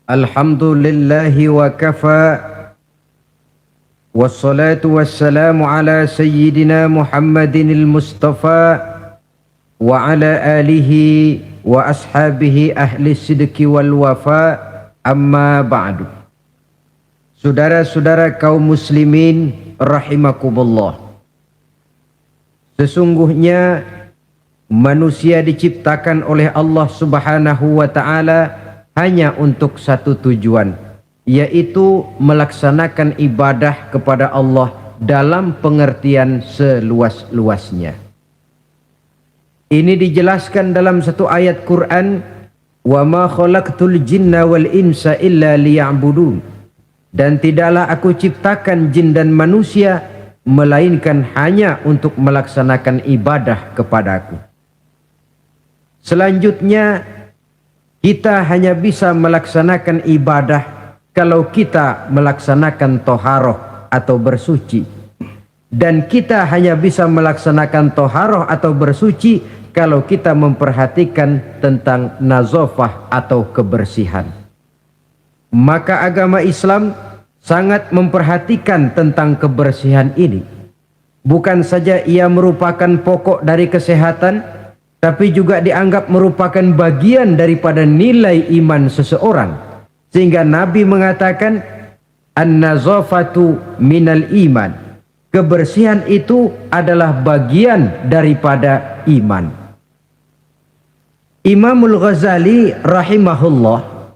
Alhamdulillahi wa kafa. Wassalatu wassalamu ala sayyidina Muhammadin al-Mustafa wa ala alihi wa ashabihi ahli sidqi wal wafa. Amma ba'du. Saudara-saudara kaum muslimin rahimakumullah. Sesungguhnya manusia diciptakan oleh Allah Subhanahu wa taala hanya untuk satu tujuan, yaitu melaksanakan ibadah kepada Allah dalam pengertian seluas-luasnya. Ini dijelaskan dalam satu ayat Quran, "Wa ma khalaqtul jinna wal insa illa liya'budun." Dan tidaklah aku ciptakan jin dan manusia melainkan hanya untuk melaksanakan ibadah kepadaku. Selanjutnya, kita hanya bisa melaksanakan ibadah kalau kita melaksanakan toharoh atau bersuci. Dan kita hanya bisa melaksanakan toharoh atau bersuci kalau kita memperhatikan tentang nazafah atau kebersihan. Maka agama Islam sangat memperhatikan tentang kebersihan ini. Bukan saja ia merupakan pokok dari kesehatan, tapi juga dianggap merupakan bagian daripada nilai iman seseorang. Sehingga Nabi mengatakan, an-nazafatu minal iman. Kebersihan itu adalah bagian daripada iman. Imamul Ghazali rahimahullah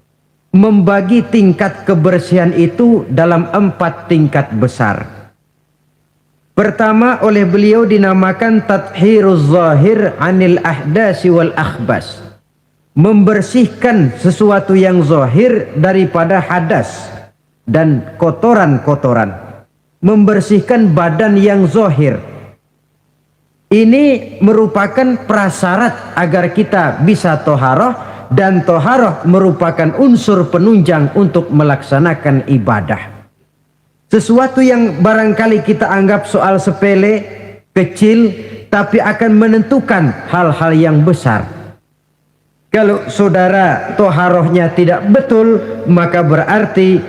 membagi tingkat kebersihan itu dalam 4 tingkat besar. Pertama, oleh beliau dinamakan tathhiruz zahir anil ahdasi wal akhbas. Membersihkan sesuatu yang zahir daripada hadas dan kotoran-kotoran. Membersihkan badan yang zahir. Ini merupakan prasyarat agar kita bisa toharoh, dan toharoh merupakan unsur penunjang untuk melaksanakan ibadah. Sesuatu yang barangkali kita anggap soal sepele, kecil, tapi akan menentukan hal-hal yang besar. Kalau saudara toharohnya tidak betul, maka berarti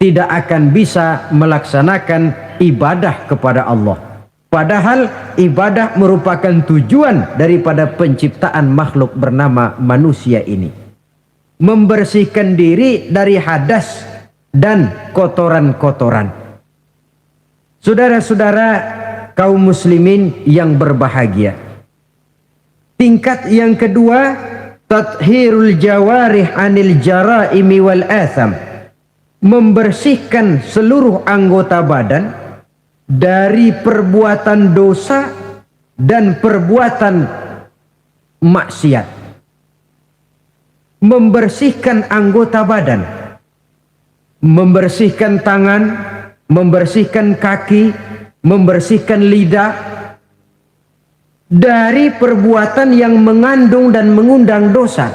tidak akan bisa melaksanakan ibadah kepada Allah. Padahal ibadah merupakan tujuan daripada penciptaan makhluk bernama manusia ini. Membersihkan diri dari hadas dan kotoran-kotoran. Saudara-saudara kaum muslimin yang berbahagia. Tingkat yang kedua, tathhirul jawarih anil jaraimi wal atham. Membersihkan seluruh anggota badan dari perbuatan dosa dan perbuatan maksiat. Membersihkan anggota badan, membersihkan tangan, membersihkan kaki, membersihkan lidah dari perbuatan yang mengandung dan mengundang dosa.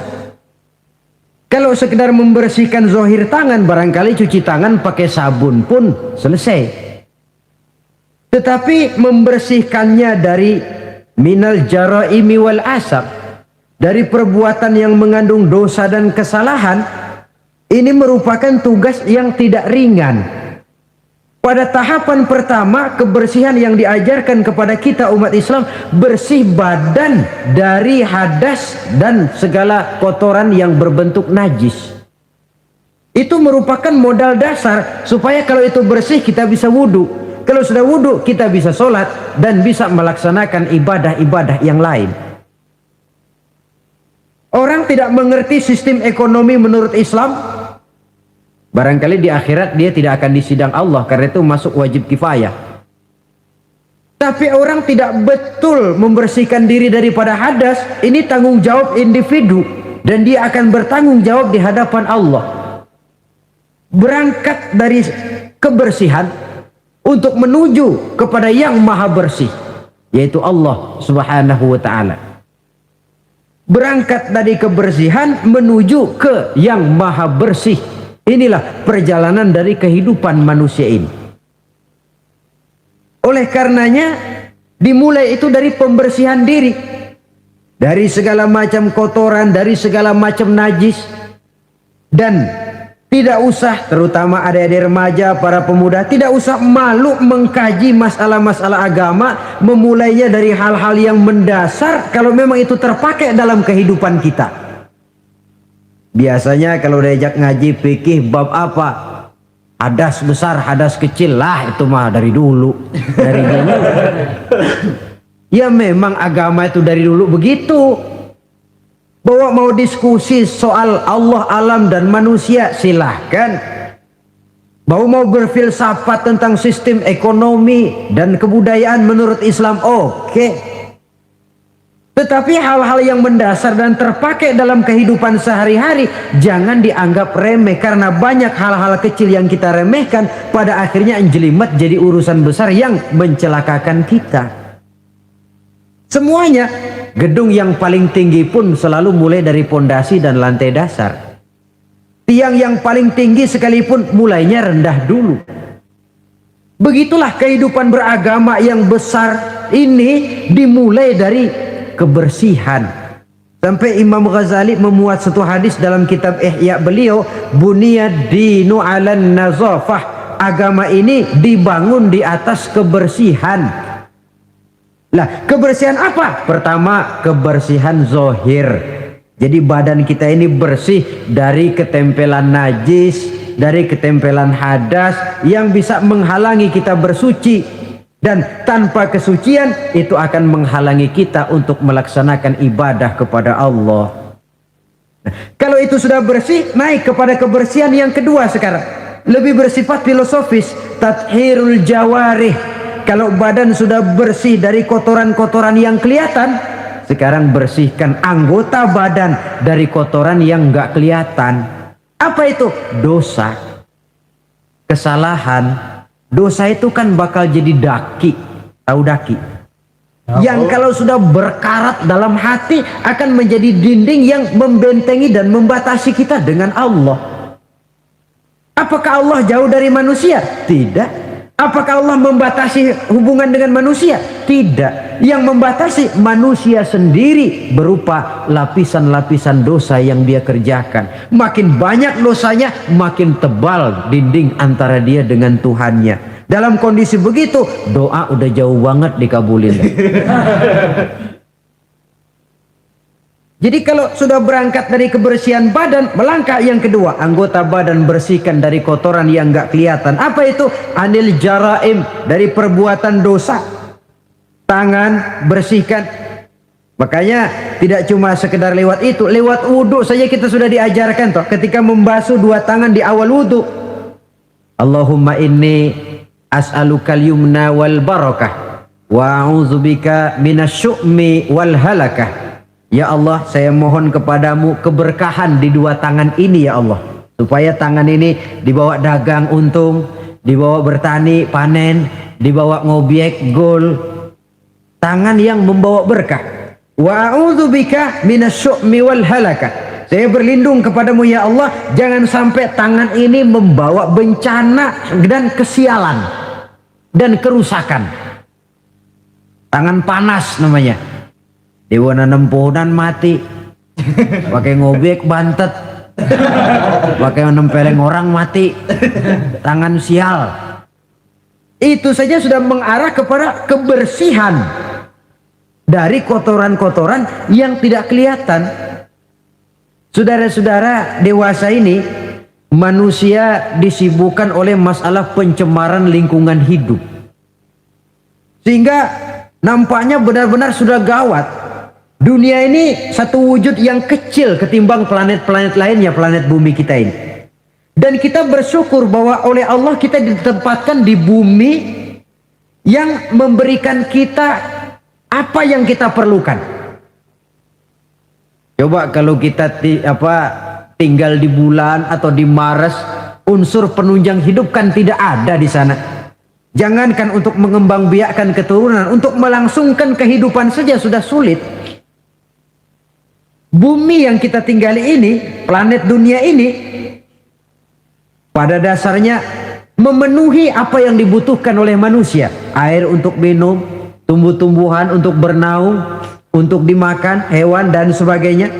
Kalau sekedar membersihkan zahir tangan, barangkali cuci tangan pakai sabun pun selesai. Tetapi membersihkannya dari minal jaraimi wal asab, dari perbuatan yang mengandung dosa dan kesalahan, ini merupakan tugas yang tidak ringan. Pada tahapan pertama, kebersihan yang diajarkan kepada kita umat Islam, bersih badan dari hadas dan segala kotoran yang berbentuk najis. Itu merupakan modal dasar supaya kalau itu bersih kita bisa wudhu. Kalau sudah wudhu kita bisa sholat dan bisa melaksanakan ibadah-ibadah yang lain. Orang tidak mengerti sistem ekonomi menurut Islam, barangkali di akhirat dia tidak akan disidang Allah, karena itu masuk wajib kifayah. Tapi orang tidak betul membersihkan diri daripada hadas, ini tanggung jawab individu, dan dia akan bertanggung jawab di hadapan Allah. Berangkat dari kebersihan untuk menuju kepada yang maha bersih, yaitu Allah Subhanahu wa ta'ala. Berangkat dari kebersihan menuju ke yang maha bersih. Inilah perjalanan dari kehidupan manusia ini. Oleh karenanya dimulai itu dari pembersihan diri. dari segala macam kotoran, dari segala macam najis. Dan tidak usah, terutama adik-adik remaja, para pemuda, tidak usah malu mengkaji masalah-masalah agama, memulainya dari hal-hal yang mendasar kalau memang itu terpakai dalam kehidupan kita. Biasanya kalau diajak ngaji fikih bab apa? Hadas besar, hadas kecil, lah itu mah dari dulu. Dari dulu. Ya memang agama itu dari dulu begitu. Bahwa mau diskusi soal Allah, alam dan manusia, silahkan. Bahwa mau berfilsafat tentang sistem ekonomi dan kebudayaan menurut Islam, oke. Tetapi hal-hal yang mendasar dan terpakai dalam kehidupan sehari-hari jangan dianggap remeh, karena banyak hal-hal kecil yang kita remehkan pada akhirnya menjelimet jadi urusan besar yang mencelakakan kita. Semuanya, gedung yang paling tinggi pun selalu mulai dari pondasi dan lantai dasar. Tiang yang paling tinggi sekalipun mulainya rendah dulu. Begitulah kehidupan beragama yang besar ini dimulai dari kebersihan. Sampai Imam Ghazali memuat satu hadis dalam kitab Ihya beliau, buniyad dinu 'alan nazafah. Agama ini dibangun di atas kebersihan. Lah, kebersihan apa? Pertama, kebersihan zohir. Jadi badan kita ini bersih dari ketempelan najis, dari ketempelan hadas yang bisa menghalangi kita bersuci. Dan tanpa kesucian itu akan menghalangi kita untuk melaksanakan ibadah kepada Allah. Nah, kalau itu sudah bersih, naik kepada kebersihan yang kedua sekarang. Lebih bersifat filosofis, tathhirul jawarih. Kalau badan sudah bersih dari kotoran-kotoran yang kelihatan, sekarang bersihkan anggota badan dari kotoran yang nggak kelihatan. Apa itu? Dosa, kesalahan. Dosa itu kan bakal jadi daki. Tahu daki? Yang kalau sudah berkarat dalam hati akan menjadi dinding yang membentengi dan membatasi kita dengan Allah. Apakah Allah jauh dari manusia? Tidak. Apakah Allah membatasi hubungan dengan manusia? Tidak. Yang membatasi manusia sendiri berupa lapisan-lapisan dosa yang dia kerjakan. Makin banyak dosanya, makin tebal dinding antara dia dengan Tuhannya. Dalam kondisi begitu, doa udah jauh banget dikabulin. Jadi kalau sudah berangkat dari kebersihan badan, melangkah yang kedua, anggota badan bersihkan dari kotoran yang nggak kelihatan. Apa itu? Anil jaraim, dari perbuatan dosa. Tangan bersihkan. Makanya tidak cuma sekedar lewat itu, lewat wudhu saja kita sudah diajarkan toh. Ketika membasuh dua tangan di awal wudhu, Allahumma inni as'alukal yumna wal barakah wa a'udzubika minasyu'mi wal halakah. Ya Allah, saya mohon kepadamu keberkahan di dua tangan ini ya Allah. Supaya tangan ini dibawa dagang untung, dibawa bertani panen, dibawa ngobyek gol. Tangan yang membawa berkah. Wa a'udzubika minasyu'mi wal halakah. Saya berlindung kepadamu ya Allah, jangan sampai tangan ini membawa bencana dan kesialan dan kerusakan. Tangan panas namanya. Dewa nanam pohonan mati, pakai ngobek bantet, pakai nempeleng orang mati, tangan sial. Itu saja sudah mengarah kepada kebersihan dari kotoran-kotoran yang tidak kelihatan. Saudara-saudara, dewasa ini manusia disibukkan oleh masalah pencemaran lingkungan hidup, sehingga nampaknya benar-benar sudah gawat. Dunia ini satu wujud yang kecil ketimbang planet-planet lainnya, planet bumi kita ini. Dan kita bersyukur bahwa oleh Allah kita ditempatkan di bumi yang memberikan kita apa yang kita perlukan. Coba kalau kita tinggal di bulan atau di Mars, unsur penunjang hidup kan tidak ada di sana. Jangankan untuk mengembangbiakkan keturunan, untuk melangsungkan kehidupan saja sudah sulit. Bumi yang kita tinggali ini, planet dunia ini, pada dasarnya memenuhi apa yang dibutuhkan oleh manusia. Air untuk minum, tumbuh-tumbuhan untuk bernaung, untuk dimakan, hewan dan sebagainya.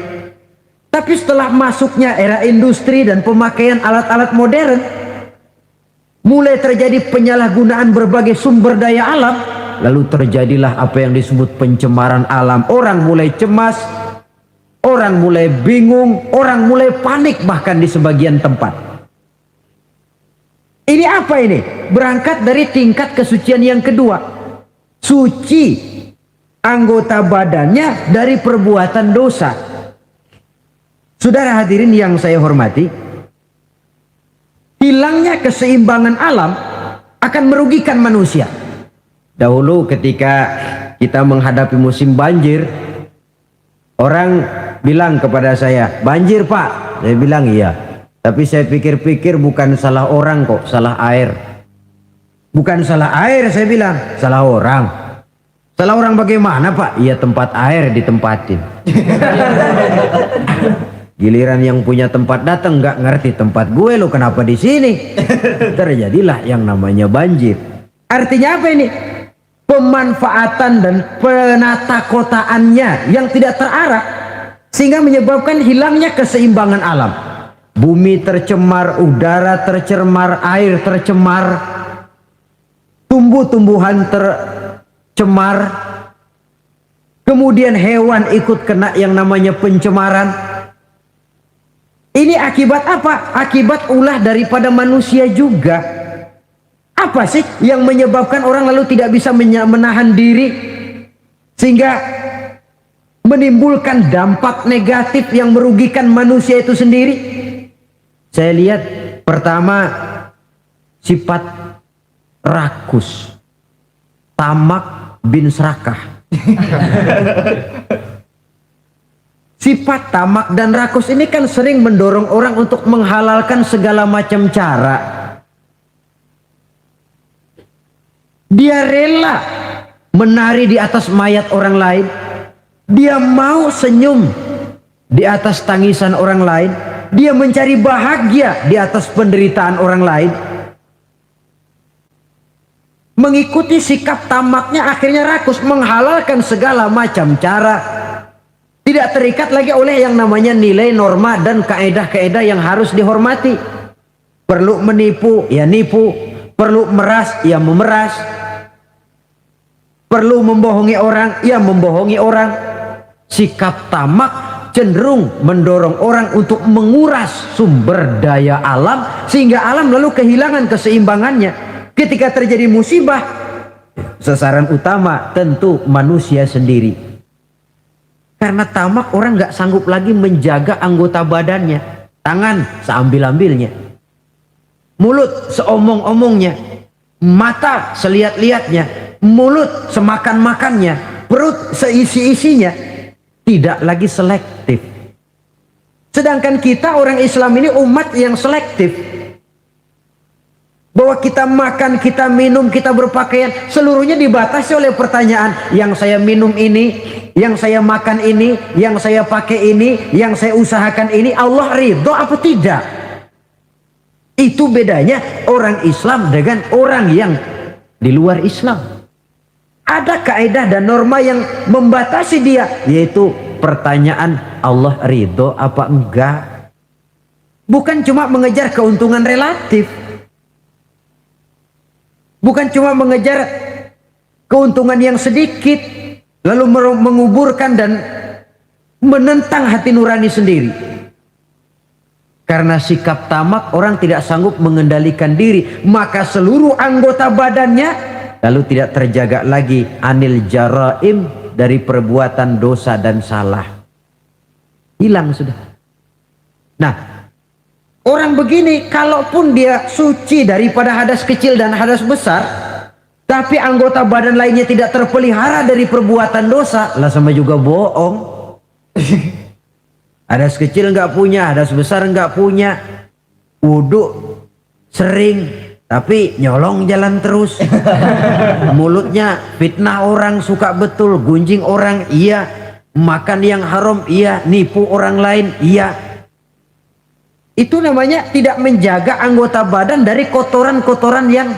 Tapi setelah masuknya era industri dan pemakaian alat-alat modern, mulai terjadi penyalahgunaan berbagai sumber daya alam, lalu terjadilah apa yang disebut pencemaran alam. Orang mulai cemas, orang mulai bingung, orang mulai panik bahkan di sebagian tempat. Ini apa ini? Berangkat dari tingkat kesucian yang kedua. Suci anggota badannya dari perbuatan dosa. Saudara hadirin yang saya hormati, hilangnya keseimbangan alam akan merugikan manusia. Dahulu ketika kita menghadapi musim banjir, orang bilang kepada saya, "Banjir Pak." Saya bilang iya. Tapi saya pikir-pikir bukan salah orang kok, salah air. Bukan salah air, saya bilang, salah orang. Salah orang bagaimana Pak? Iya, tempat air ditempatin. Giliran yang punya tempat datang nggak ngerti tempat gue, lo kenapa di sini? Terjadilah yang namanya banjir. Artinya apa ini? Pemanfaatan dan penata kotaannya yang tidak terarah, sehingga menyebabkan hilangnya keseimbangan alam. Bumi tercemar, udara tercemar, air tercemar, tumbuh-tumbuhan tercemar, kemudian hewan ikut kena yang namanya pencemaran. Ini akibat apa? Akibat ulah daripada manusia juga. Apa sih yang menyebabkan orang lalu tidak bisa menahan diri sehingga menimbulkan dampak negatif yang merugikan manusia itu sendiri? Saya lihat pertama, sifat rakus, tamak bin serakah. Sifat tamak dan rakus ini kan sering mendorong orang untuk menghalalkan segala macam cara. Dia rela menari di atas mayat orang lain. Dia mau senyum di atas tangisan orang lain. Dia mencari bahagia di atas penderitaan orang lain. Mengikuti sikap tamaknya akhirnya rakus, menghalalkan segala macam cara. Tidak terikat lagi oleh yang namanya nilai, norma, dan kaedah-kaedah yang harus dihormati. Perlu menipu, ya nipu. Perlu meras, ya memeras. Perlu membohongi orang, ya membohongi orang. Sikap tamak cenderung mendorong orang untuk menguras sumber daya alam, sehingga alam lalu kehilangan keseimbangannya. Ketika terjadi musibah, sasaran utama tentu manusia sendiri. Karena tamak, orang nggak sanggup lagi menjaga anggota badannya. Tangan seambil-ambilnya, mulut seomong-omongnya, mata selihat-lihatnya, mulut semakan-makannya, perut seisi-isinya. Tidak lagi selektif. Sedangkan kita orang Islam ini umat yang selektif. Bahwa kita makan, kita minum, kita berpakaian, seluruhnya dibatasi oleh pertanyaan, yang saya minum ini, yang saya makan ini, yang saya pakai ini, yang saya usahakan ini, Allah ridho apa tidak? Itu bedanya orang Islam dengan orang yang di luar Islam. Ada kaedah dan norma yang membatasi dia, yaitu pertanyaan Allah ridho apa enggak. Bukan cuma mengejar keuntungan relatif, bukan cuma mengejar keuntungan yang sedikit, lalu menguburkan dan menentang hati nurani sendiri. Karena sikap tamak, orang tidak sanggup mengendalikan diri, maka seluruh anggota badannya lalu tidak terjaga lagi anil jaraim, dari perbuatan dosa dan salah. Hilang sudah. Nah, orang begini, kalaupun dia suci daripada hadas kecil dan hadas besar, tapi anggota badan lainnya tidak terpelihara dari perbuatan dosa, lah sama juga bohong. Hadas kecil nggak punya, hadas besar nggak punya, wudhu sering, tapi nyolong jalan terus. Mulutnya fitnah orang, suka betul, gunjing orang, iya. Makan yang haram, iya. Nipu orang lain, iya. Itu namanya tidak menjaga anggota badan dari kotoran-kotoran yang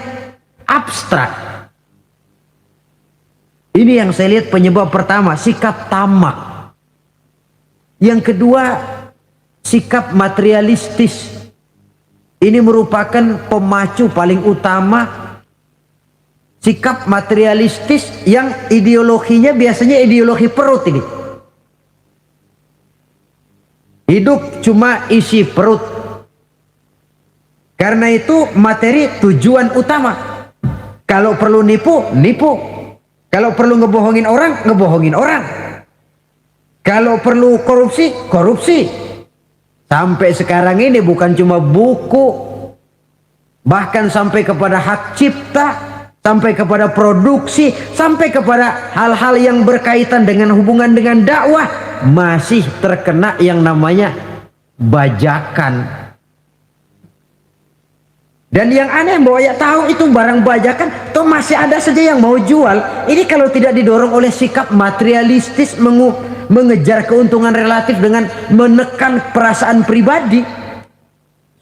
abstrak. Ini yang saya lihat penyebab pertama, sikap tamak. Yang kedua, sikap materialistis. Ini merupakan pemacu paling utama sikap materialistis yang ideologinya biasanya ideologi perut ini. Hidup cuma isi perut. Karena itu materi tujuan utama. Kalau perlu nipu, nipu. Kalau perlu ngebohongin orang, ngebohongin orang. Kalau perlu korupsi, korupsi. Sampai sekarang ini bukan cuma buku, bahkan sampai kepada hak cipta, sampai kepada produksi, sampai kepada hal-hal yang berkaitan dengan hubungan dengan dakwah, masih terkena yang namanya bajakan. Dan yang aneh bahwa ya tahu itu barang bajakan, toh masih ada saja yang mau jual. Ini kalau tidak didorong oleh sikap materialistis, mengejar keuntungan relatif dengan menekan perasaan pribadi,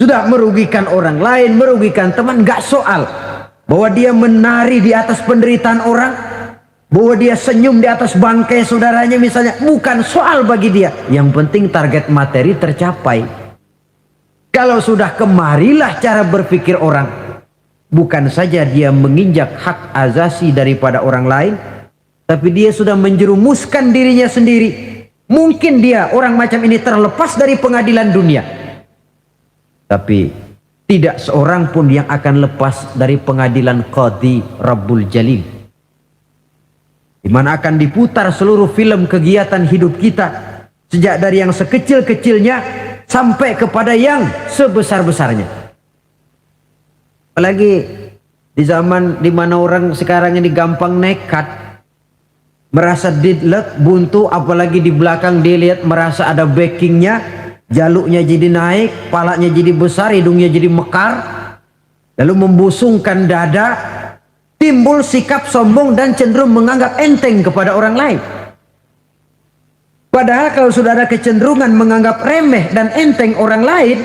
sudah merugikan orang lain, merugikan teman, nggak soal bahwa dia menari di atas penderitaan orang, bahwa dia senyum di atas bangkai saudaranya misalnya, bukan soal bagi dia. Yang penting target materi tercapai. Kalau sudah kemarilah cara berpikir orang, bukan saja dia menginjak hak azasi daripada orang lain, tapi dia sudah menjerumuskan dirinya sendiri. Mungkin dia orang macam ini terlepas dari pengadilan dunia, tapi tidak seorang pun yang akan lepas dari pengadilan Qadhi Rabbul Jalil, di mana akan diputar seluruh film kegiatan hidup kita, sejak dari yang sekecil-kecilnya sampai kepada yang sebesar-besarnya. Apalagi di zaman di mana orang sekarang ini gampang nekat, merasa didlek, buntu, apalagi di belakang dia lihat merasa ada backingnya, jaluknya jadi naik, palanya jadi besar, hidungnya jadi mekar, lalu membusungkan dada, timbul sikap sombong dan cenderung menganggap enteng kepada orang lain. Padahal kalau sudah ada kecenderungan menganggap remeh dan enteng orang lain,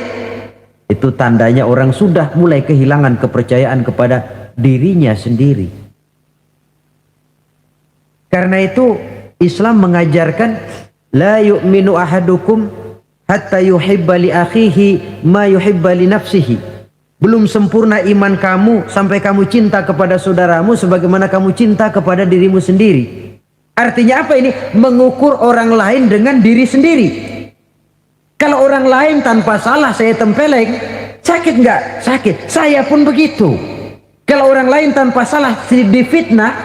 itu tandanya orang sudah mulai kehilangan kepercayaan kepada dirinya sendiri. Karena itu Islam mengajarkan la yu'minu ahadukum hatta yuhibba li akhihi ma yuhibba li nafsihi. Belum sempurna iman kamu sampai kamu cinta kepada saudaramu sebagaimana kamu cinta kepada dirimu sendiri. Artinya apa ini? Mengukur orang lain dengan diri sendiri. Kalau orang lain tanpa salah saya tempeleng, sakit nggak? Sakit. Saya pun begitu. Kalau orang lain tanpa salah difitnah,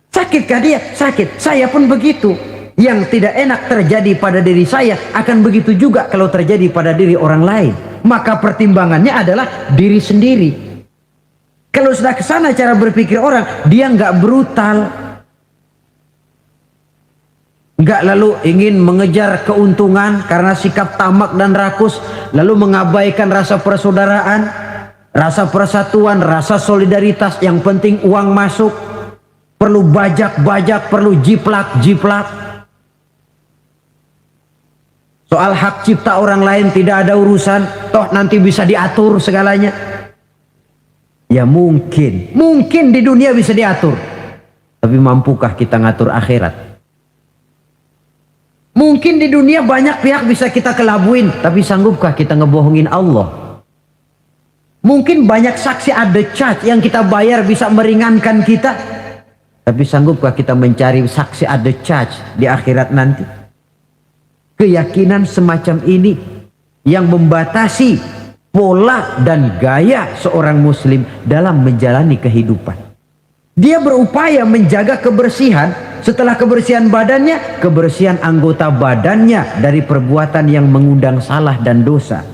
sakitkah dia? Sakit. Saya pun begitu. Yang tidak enak terjadi pada diri saya akan begitu juga kalau terjadi pada diri orang lain. Maka pertimbangannya adalah diri sendiri. Kalau sudah ke sana cara berpikir orang, dia nggak brutal, nggak lalu ingin mengejar keuntungan karena sikap tamak dan rakus, lalu mengabaikan rasa persaudaraan, rasa persatuan, rasa solidaritas. Yang penting uang masuk, perlu bajak-bajak, perlu jiplak-jiplak. Soal hak cipta orang lain tidak ada urusan, toh nanti bisa diatur segalanya. Ya mungkin di dunia bisa diatur, tapi mampukah kita ngatur akhirat? Mungkin di dunia banyak pihak bisa kita kelabuin, tapi sanggupkah kita ngebohongin Allah? Mungkin banyak saksi ada charge yang kita bayar bisa meringankan kita, tapi sanggupkah kita mencari saksi ada charge di akhirat nanti? Keyakinan semacam ini yang membatasi pola dan gaya seorang muslim dalam menjalani kehidupan. Dia berupaya menjaga kebersihan, setelah kebersihan badannya, kebersihan anggota badannya dari perbuatan yang mengundang salah dan dosa.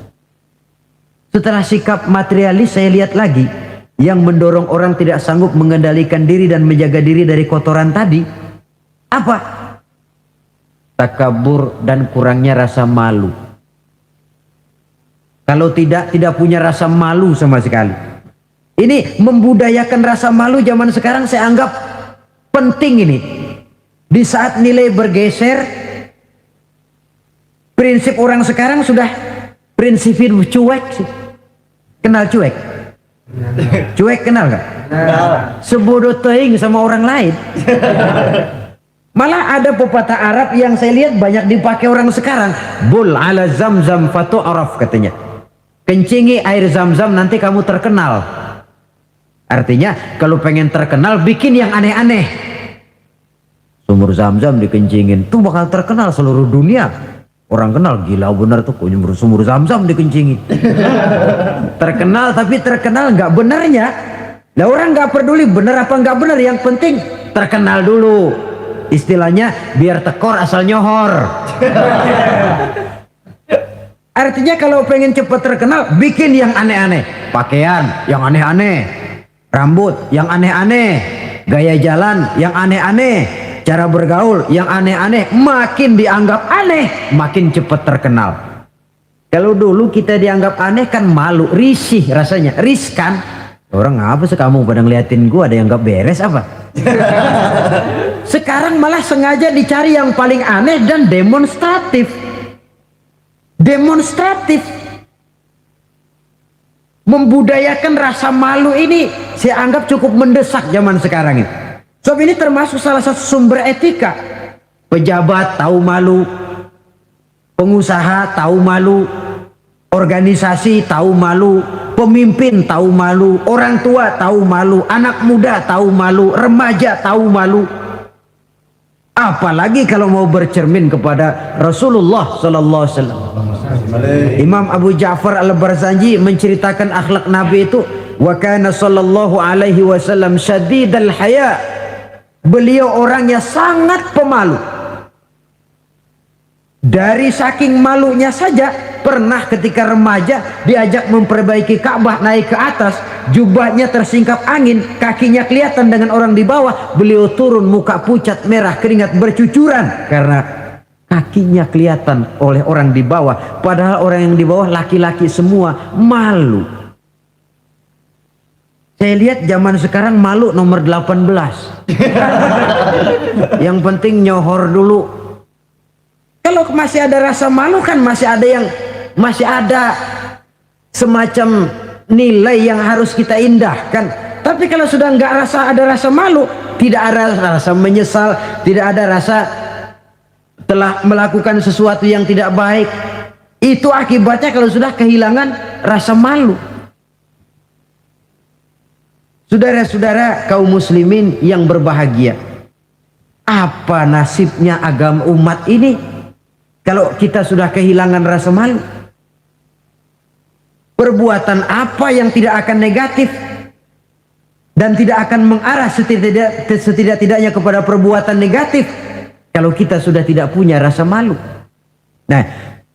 Setelah sikap materialis, saya lihat lagi yang mendorong orang tidak sanggup mengendalikan diri dan menjaga diri dari kotoran tadi. Apa? Takabur dan kurangnya rasa malu. Kalau tidak punya rasa malu sama sekali. Ini membudayakan rasa malu zaman sekarang saya anggap penting ini. Di saat nilai bergeser, prinsip orang sekarang sudah prinsip hidup cuek sih. Kenal cuek? Cuek kenal gak? Sebodoh teing sama orang lain. Malah ada pepatah Arab yang saya lihat banyak dipakai orang sekarang. Bul ala zamzam fatu'raf katanya. Kencingi air zam-zam nanti kamu terkenal. Artinya kalau pengen terkenal bikin yang aneh-aneh. Sumur zam-zam dikencingin tuh bakal terkenal seluruh dunia. Orang kenal, gila bener tuh kok sumur zam-zam dikencingin. Terkenal tapi terkenal nggak benernya. Nah orang nggak peduli bener apa nggak bener, yang penting terkenal dulu. Istilahnya biar tekor asal nyohor. Artinya kalau pengen cepat terkenal bikin yang aneh-aneh. Pakaian yang aneh-aneh, rambut yang aneh-aneh, gaya jalan yang aneh-aneh, cara bergaul yang aneh-aneh. Makin dianggap aneh makin cepat terkenal. Kalau dulu kita dianggap aneh kan malu, risih rasanya, riskan. Orang apa sih kamu pada ngeliatin gua, ada yang gak beres apa? Sekarang malah sengaja dicari yang paling aneh dan demonstratif. Demonstratif. Membudayakan rasa malu ini saya anggap cukup mendesak zaman sekarang ini. Sebab ini termasuk salah satu sumber etika. Pejabat tahu malu, pengusaha tahu malu, organisasi tahu malu, pemimpin tahu malu, orang tua tahu malu, anak muda tahu malu, remaja tahu malu. Apalagi kalau mau bercermin kepada Rasulullah sallallahu alaihi wasallam. Imam Abu Ja'far Al-Barzanji menceritakan akhlak Nabi itu, wa kana sallallahu alaihi wasallam syadidal haya. Beliau orangnya sangat pemalu. Dari saking malunya saja, pernah ketika remaja diajak memperbaiki Ka'bah, naik ke atas, jubahnya tersingkap angin, kakinya kelihatan dengan orang di bawah. Beliau turun, muka pucat merah, keringat bercucuran karena kakinya kelihatan oleh orang di bawah. Padahal orang yang di bawah laki-laki semua, malu. Saya lihat zaman sekarang malu nomor 18. Yang penting nyohor dulu. Kalau masih ada rasa malu kan masih ada semacam nilai yang harus kita indahkan. Tapi kalau sudah nggak ada rasa malu, tidak ada rasa menyesal, tidak ada rasa telah melakukan sesuatu yang tidak baik, itu akibatnya kalau sudah kehilangan rasa malu. Saudara-saudara kaum muslimin yang berbahagia, apa nasibnya agama umat ini kalau kita sudah kehilangan rasa malu? Perbuatan apa yang tidak akan negatif dan tidak akan mengarah setidak-tidaknya kepada perbuatan negatif kalau kita sudah tidak punya rasa malu? Nah,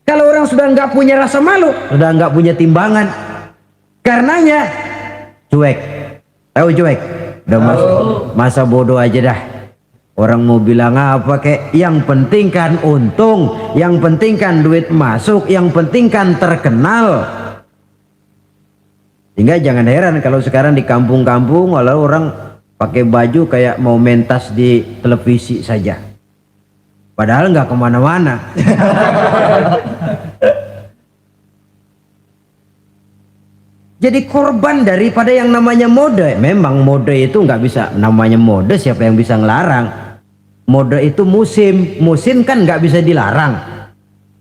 kalau orang sudah nggak punya rasa malu, sudah nggak punya timbangan, karenanya cuek. Tahu cuek? Udah masa bodoh aja dah. Orang mau bilang apa kek, yang penting kan untung, yang penting kan duit masuk, yang penting kan terkenal. Sehingga jangan heran kalau sekarang di kampung-kampung walau orang pakai baju kayak mau mentas di televisi saja, padahal nggak kemana-mana. Jadi korban daripada yang namanya mode. Memang mode itu nggak bisa, namanya mode siapa yang bisa ngelarang? Mode itu musim, musim kan nggak bisa dilarang.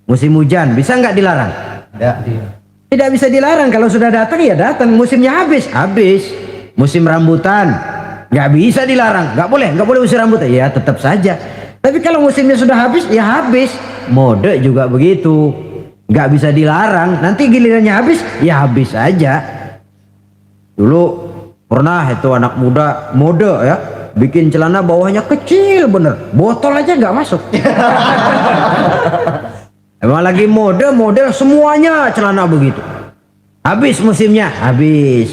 Musim hujan bisa nggak dilarang? Tidak bisa dilarang. Kalau sudah datang ya datang. Musimnya habis. Musim rambutan nggak bisa dilarang, nggak boleh musim rambutan, ya tetap saja. Tapi kalau musimnya sudah habis ya habis. Mode juga begitu, nggak bisa dilarang. Nanti gilirannya habis ya habis aja. Dulu pernah itu anak muda mode ya, bikin celana bawahnya kecil bener, botol aja nggak masuk. Emang lagi model semuanya celana begitu. Habis musimnya, habis.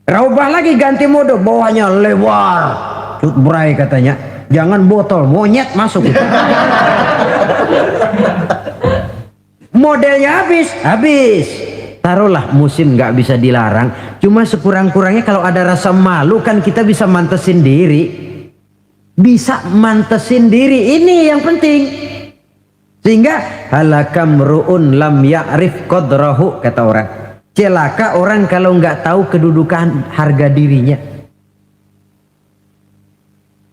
Raubah lagi ganti mode, bawahnya lebar, cutbray katanya. Jangan botol, monyet masuk. Modelnya habis. Taruhlah musim nggak bisa dilarang, cuma sekurang-kurangnya kalau ada rasa malu kan kita bisa mantesin diri. Ini yang penting. Sehingga halakam ru'un lam ya'rif qadrahu, kata orang. Celaka orang kalau nggak tahu kedudukan harga dirinya.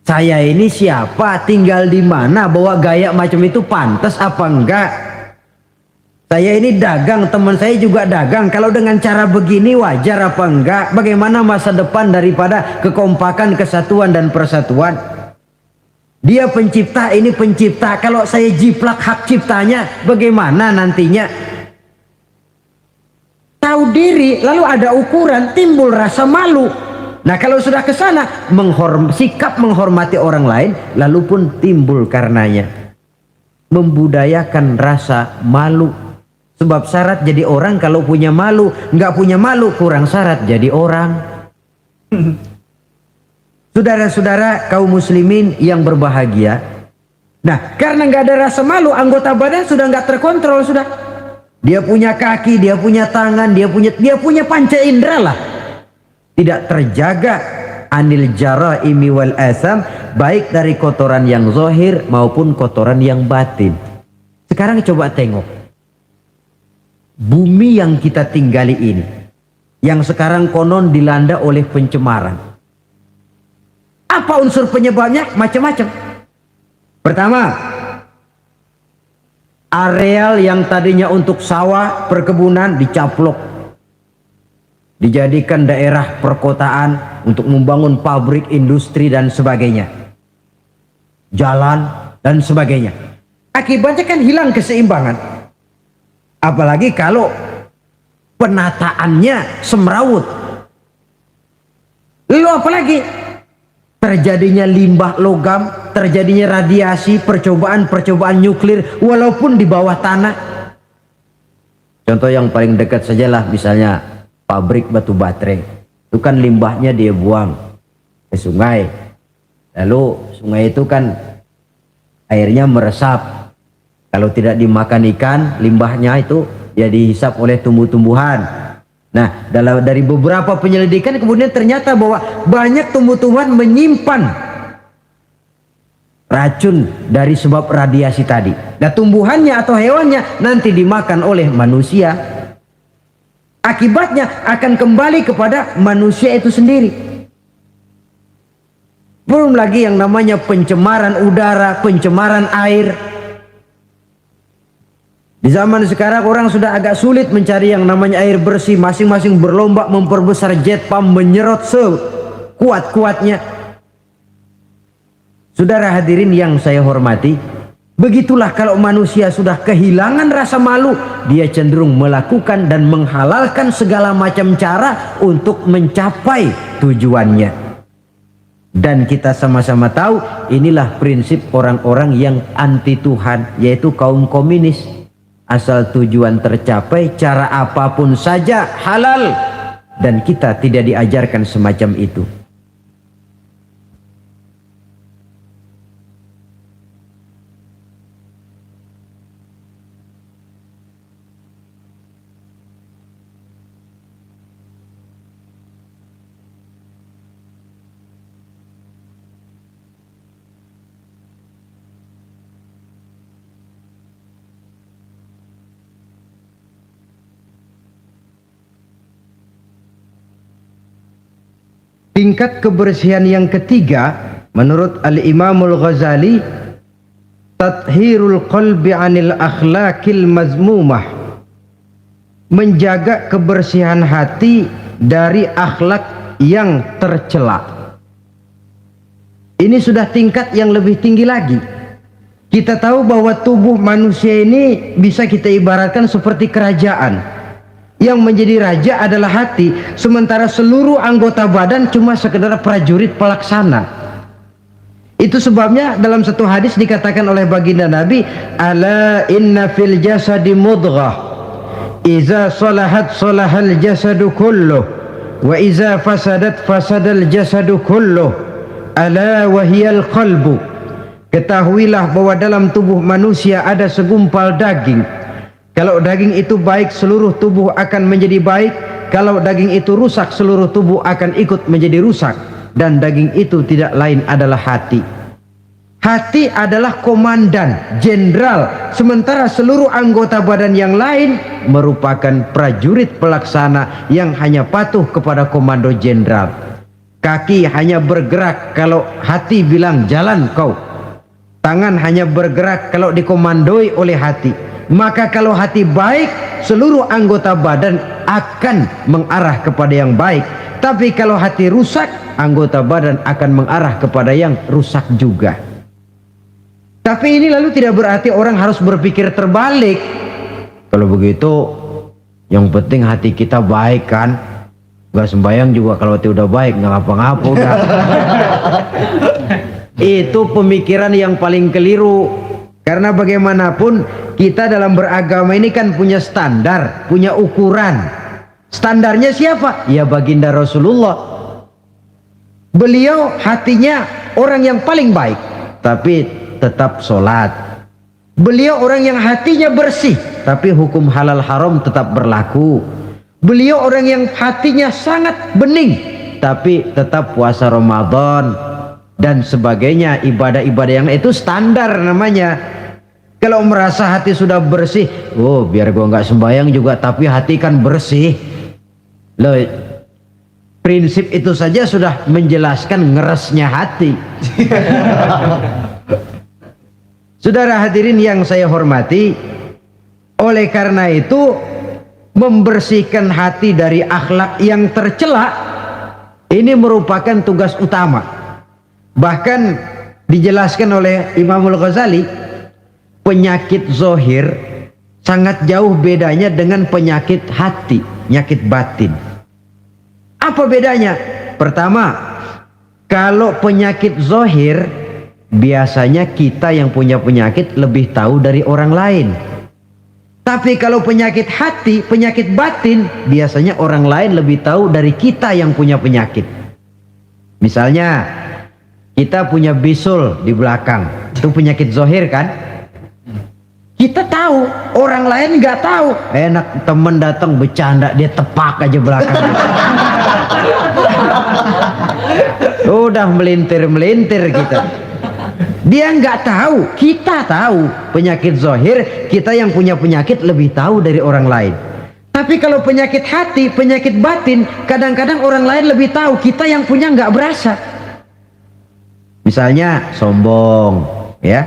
Saya ini siapa, tinggal di mana, bawa gaya macam itu pantas apa enggak? Saya ini dagang, teman saya juga dagang. Kalau dengan cara begini wajar apa enggak? Bagaimana masa depan daripada kekompakan, kesatuan dan persatuan? Dia pencipta, ini pencipta. Kalau saya jiplak hak ciptanya, bagaimana nantinya? Tahu diri, lalu ada ukuran, timbul rasa malu. Nah kalau sudah ke sana, sikap menghormati orang lain, lalu pun timbul karenanya membudayakan rasa malu. Sebab syarat jadi orang kalau punya malu, nggak punya malu kurang syarat jadi orang. Saudara-saudara kaum muslimin yang berbahagia. Nah karena nggak ada rasa malu, anggota badan sudah nggak terkontrol sudah. Dia punya kaki, dia punya tangan, dia punya panca indera lah. Tidak terjaga anil jaraimi wal asam, baik dari kotoran yang zahir maupun kotoran yang batin. Sekarang coba tengok bumi yang kita tinggali ini, yang sekarang konon dilanda oleh pencemaran. Apa unsur penyebabnya? Macam-macam. Pertama, areal yang tadinya untuk sawah, perkebunan dicaplok, dijadikan daerah perkotaan untuk membangun pabrik, industri dan sebagainya, jalan dan sebagainya. Akibatnya kan hilang keseimbangan. Apalagi kalau penataannya semrawut. Lalu apalagi terjadinya limbah logam, terjadinya radiasi, percobaan nuklir walaupun di bawah tanah. Contoh yang paling dekat sajalah misalnya pabrik batu baterai. Itu kan limbahnya dia buang ke sungai. Lalu sungai itu kan airnya meresap. Kalau tidak dimakan ikan, limbahnya itu ya dihisap oleh tumbuh-tumbuhan. Nah, dari beberapa penyelidikan kemudian ternyata bahwa banyak tumbuh-tumbuhan menyimpan racun dari sebab radiasi tadi. Nah, tumbuhannya atau hewannya nanti dimakan oleh manusia. Akibatnya akan kembali kepada manusia itu sendiri. Belum lagi yang namanya pencemaran udara, pencemaran air. Di zaman sekarang orang sudah agak sulit mencari yang namanya air bersih. Masing-masing berlomba memperbesar jet pump, menyerot sekuat-kuatnya. Saudara hadirin yang saya hormati, begitulah kalau manusia sudah kehilangan rasa malu, dia cenderung melakukan dan menghalalkan segala macam cara untuk mencapai tujuannya. Dan kita sama-sama tahu inilah prinsip orang-orang yang anti Tuhan, yaitu kaum komunis. Asal tujuan tercapai, cara apapun saja halal. Dan kita tidak diajarkan semacam itu. Tingkat kebersihan yang ketiga menurut Al-Imamul Ghazali, tathhirul qalbi anil akhlaqil mazmumah, menjaga kebersihan hati dari akhlak yang tercela. Ini sudah tingkat yang lebih tinggi lagi. Kita tahu bahwa tubuh manusia ini bisa kita ibaratkan seperti kerajaan. Yang menjadi raja adalah hati, sementara seluruh anggota badan cuma sekedar prajurit pelaksana. Itu sebabnya dalam satu hadis dikatakan oleh baginda Nabi, ala inna fil jasadi mudghah, iza salahat salahal jasadu kulluh, wa iza fasadat fasadal jasadu kulluh, ala wahiyal qalbu. Ketahuilah bahwa dalam tubuh manusia ada segumpal daging. Kalau daging itu baik, seluruh tubuh akan menjadi baik. Kalau daging itu rusak, seluruh tubuh akan ikut menjadi rusak. Dan daging itu tidak lain adalah hati. Hati adalah komandan, jenderal. Sementara seluruh anggota badan yang lain merupakan prajurit pelaksana yang hanya patuh kepada komando jenderal. Kaki hanya bergerak kalau hati bilang jalan kau. Tangan hanya bergerak kalau dikomandoi oleh hati. Maka kalau hati baik, seluruh anggota badan akan mengarah kepada yang baik. Tapi kalau hati rusak, anggota badan akan mengarah kepada yang rusak juga. Tapi ini lalu tidak berarti orang harus berpikir terbalik. Kalau begitu, yang penting hati kita baik kan. Gak sembahyang juga kalau hati udah baik, nggak ngapa-ngapa udah. Itu pemikiran yang paling keliru. Karena bagaimanapun kita dalam beragama ini kan punya standar, punya ukuran. Standarnya siapa? Ya baginda Rasulullah. Beliau hatinya orang yang paling baik, tapi tetap sholat. Beliau orang yang hatinya bersih, tapi hukum halal haram tetap berlaku. Beliau orang yang hatinya sangat bening, tapi tetap puasa Ramadan dan sebagainya, ibadah-ibadah yang itu standar namanya. Kalau merasa hati sudah bersih, oh biar gua nggak sembahyang juga tapi hati kan bersih. Loh, prinsip itu saja sudah menjelaskan ngeresnya hati. Saudara hadirin yang saya hormati, oleh karena itu membersihkan hati dari akhlak yang tercela ini merupakan tugas utama. Bahkan dijelaskan oleh Imamul Ghazali, penyakit zohir sangat jauh bedanya dengan penyakit hati, penyakit batin. Apa bedanya? Pertama, kalau penyakit zohir biasanya kita yang punya penyakit lebih tahu dari orang lain. Tapi kalau penyakit hati, penyakit batin, biasanya orang lain lebih tahu dari kita yang punya penyakit. Misalnya, kita punya bisul di belakang, itu penyakit zohir kan? Kita tahu, orang lain nggak tahu. Enak temen datang bercanda, dia tepak aja belakang. Udah melintir-melintir kita. Dia nggak tahu, kita tahu. Penyakit zohir, kita yang punya penyakit lebih tahu dari orang lain. Tapi kalau penyakit hati, penyakit batin, kadang-kadang orang lain lebih tahu, kita yang punya nggak berasa. Misalnya sombong, ya.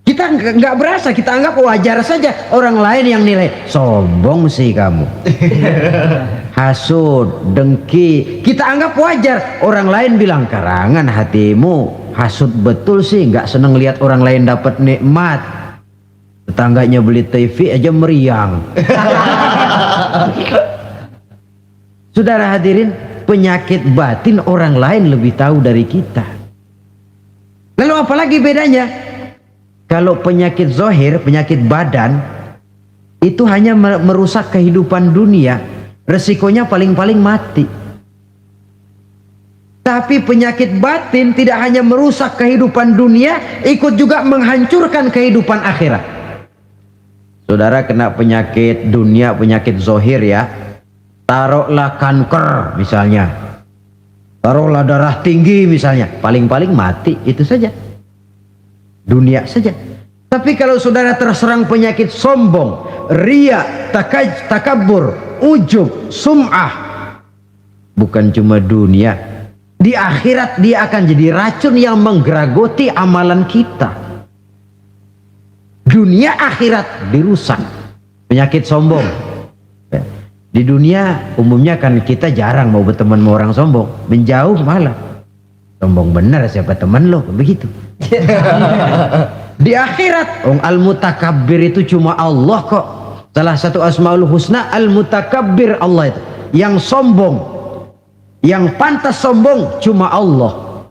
Kita nggak berasa, kita anggap wajar saja. Orang lain yang nilai, sombong sih kamu. Hasud, dengki, kita anggap wajar. Orang lain bilang, karangan hatimu. Hasud betul sih, nggak seneng lihat orang lain dapat nikmat. Tetangganya beli TV aja meriang. Saudara hadirin, penyakit batin orang lain lebih tahu dari kita. Lalu apalagi bedanya? Kalau penyakit zohir, penyakit badan, itu hanya merusak kehidupan dunia. Resikonya paling-paling mati. Tapi penyakit batin tidak hanya merusak kehidupan dunia, ikut juga menghancurkan kehidupan akhirat. Saudara kena penyakit dunia, penyakit zohir ya. Taruhlah kanker misalnya. Taruhlah darah tinggi misalnya. Paling-paling mati, itu saja. Dunia saja. Tapi kalau saudara terserang penyakit sombong, riya, takabur, ujub, sum'ah, bukan cuma dunia, di akhirat dia akan jadi racun yang menggeragoti amalan kita. Dunia akhirat dirusak. Penyakit sombong. Di dunia umumnya kan kita jarang mau berteman sama orang sombong, menjauh malah. Sombong bener siapa teman lo, begitu. Di akhirat, al-mutakabbir itu cuma Allah kok. Salah satu asmaul husna al-mutakabbir, Allah itu. Yang sombong, yang pantas sombong cuma Allah.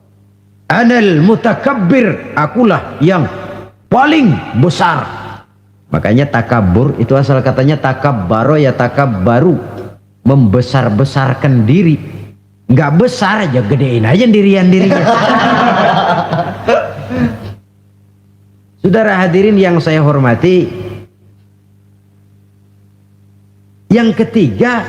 Anal mutakabbir, akulah yang paling besar. Makanya takabur itu asal katanya takabbaro ya takabbaru, membesar-besarkan diri. Nggak besar aja, gedein aja dirinya. Saudara hadirin yang saya hormati, yang ketiga,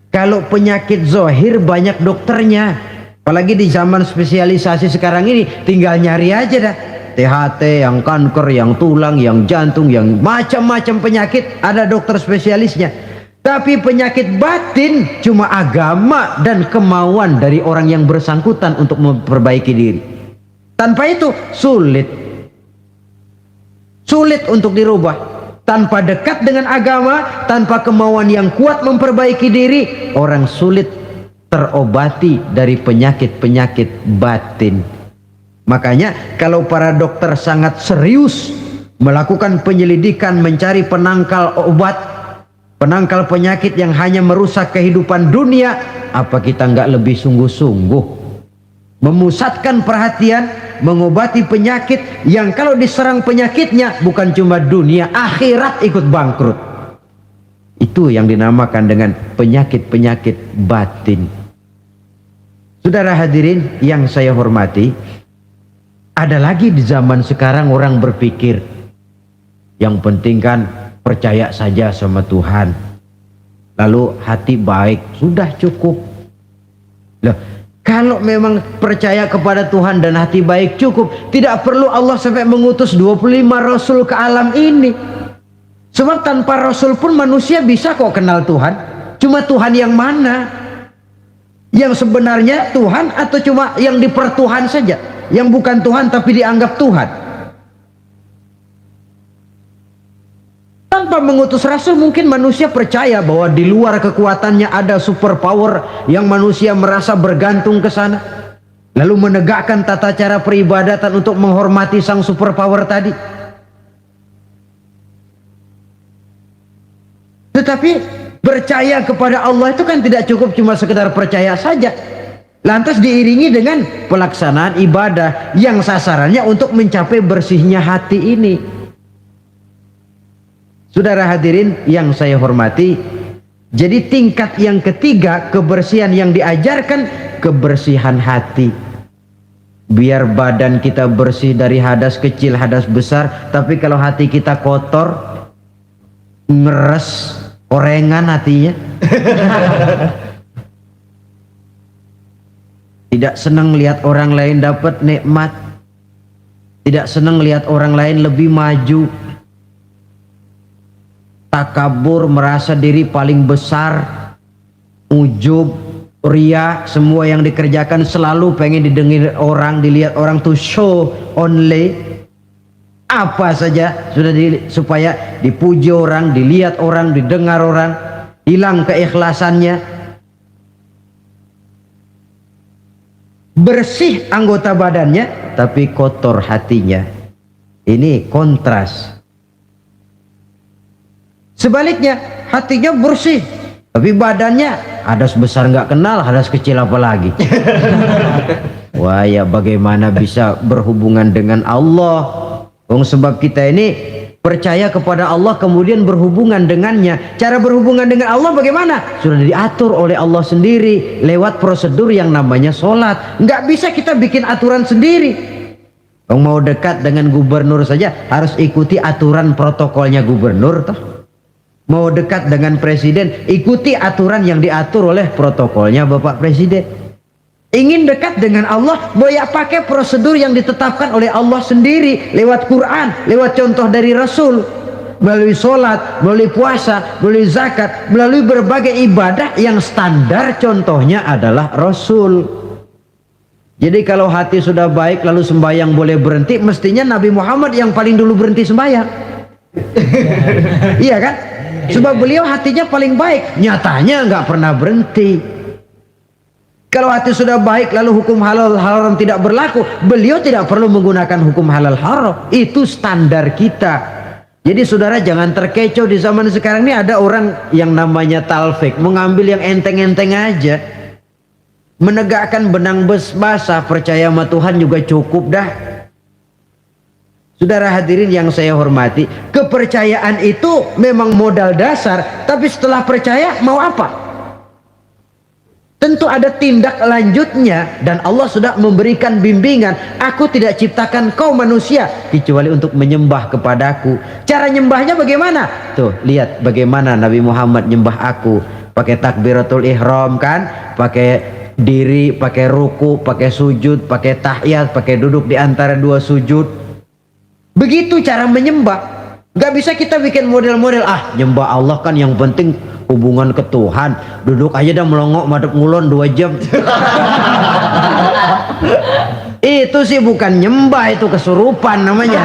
kalau penyakit zohir banyak dokternya, apalagi di zaman spesialisasi sekarang ini, tinggal nyari aja dah. THT, yang kanker, yang tulang, yang jantung, yang macam-macam penyakit, ada dokter spesialisnya. Tapi penyakit batin cuma agama dan kemauan dari orang yang bersangkutan untuk memperbaiki diri. Tanpa itu sulit untuk dirubah. Tanpa dekat dengan agama, tanpa kemauan yang kuat memperbaiki diri, orang sulit terobati dari penyakit-penyakit batin. Makanya kalau para dokter sangat serius melakukan penyelidikan, mencari penangkal obat, penangkal penyakit yang hanya merusak kehidupan dunia, apa kita nggak lebih sungguh-sungguh memusatkan perhatian mengobati penyakit yang kalau diserang penyakitnya bukan cuma dunia, akhirat ikut bangkrut. Itu yang dinamakan dengan penyakit-penyakit batin. Saudara hadirin yang saya hormati, ada lagi di zaman sekarang orang berpikir yang penting kan percaya saja sama Tuhan, lalu hati baik sudah cukup. Loh, kalau memang percaya kepada Tuhan dan hati baik cukup, tidak perlu Allah sampai mengutus 25 Rasul ke alam ini. Sebab tanpa Rasul pun manusia bisa kok kenal Tuhan. Cuma Tuhan yang mana? Yang sebenarnya Tuhan atau cuma yang dipertuhan saja? Yang bukan Tuhan tapi dianggap Tuhan? Tanpa mengutus Rasul mungkin manusia percaya bahwa di luar kekuatannya ada super power yang manusia merasa bergantung ke sana, lalu menegakkan tata cara peribadatan untuk menghormati sang super power tadi. Tetapi percaya kepada Allah itu kan tidak cukup cuma sekedar percaya saja, lantas diiringi dengan pelaksanaan ibadah yang sasarannya untuk mencapai bersihnya hati ini. Saudara hadirin yang saya hormati, jadi tingkat yang ketiga kebersihan yang diajarkan, kebersihan hati. Biar badan kita bersih dari hadas kecil, hadas besar, tapi kalau hati kita kotor, ngeres, orengan hatinya. Tidak senang lihat orang lain dapat nikmat, tidak senang lihat orang lain lebih maju, takabur, merasa diri paling besar, ujub, ria, semua yang dikerjakan selalu pengen didengar orang, dilihat orang, tuh show only. Apa saja sudah supaya dipuji orang, dilihat orang, didengar orang, hilang keikhlasannya. Bersih anggota badannya tapi kotor hatinya. Ini kontras. Sebaliknya hatinya bersih tapi badannya hadas besar nggak kenal, hadas kecil apalagi. Wah, ya bagaimana bisa berhubungan dengan Allah? Sebab kita ini percaya kepada Allah kemudian berhubungan dengannya. Cara berhubungan dengan Allah bagaimana? Sudah diatur oleh Allah sendiri lewat prosedur yang namanya sholat. Nggak bisa kita bikin aturan sendiri. Mau dekat dengan gubernur saja harus ikuti aturan protokolnya gubernur toh. Mau dekat dengan presiden, ikuti aturan yang diatur oleh protokolnya Bapak Presiden. Ingin dekat dengan Allah, boleh pakai prosedur yang ditetapkan oleh Allah sendiri lewat Quran, lewat contoh dari Rasul, melalui sholat, melalui puasa, melalui zakat, melalui berbagai ibadah yang standar contohnya adalah Rasul. Jadi kalau hati sudah baik lalu sembahyang boleh berhenti, mestinya Nabi Muhammad yang paling dulu berhenti sembahyang. Iya kan? Sebab beliau hatinya paling baik, nyatanya nggak pernah berhenti. Kalau hati sudah baik lalu hukum halal haram tidak berlaku, beliau tidak perlu menggunakan hukum halal haram. Itu standar kita. Jadi saudara jangan terkecoh, di zaman sekarang ini ada orang yang namanya talfik, mengambil yang enteng-enteng aja, menegakkan benang basah, percaya sama Tuhan juga cukup dah. Saudara hadirin yang saya hormati, kepercayaan itu memang modal dasar, tapi setelah percaya mau apa? Tentu ada tindak lanjutnya, dan Allah sudah memberikan bimbingan. Aku tidak ciptakan kau manusia kecuali untuk menyembah kepadaku. Cara nyembahnya bagaimana? Tuh lihat bagaimana Nabi Muhammad nyembah aku, pakai takbiratul ihram kan, pakai diri, pakai ruku, pakai sujud, pakai tahiyat, pakai duduk di antara dua sujud. Begitu cara menyembah. Gak bisa kita bikin model-model, nyembah Allah kan yang penting hubungan ke Tuhan, duduk aja dah melongok madep ngulon 2 jam. Itu sih bukan nyembah, itu kesurupan namanya.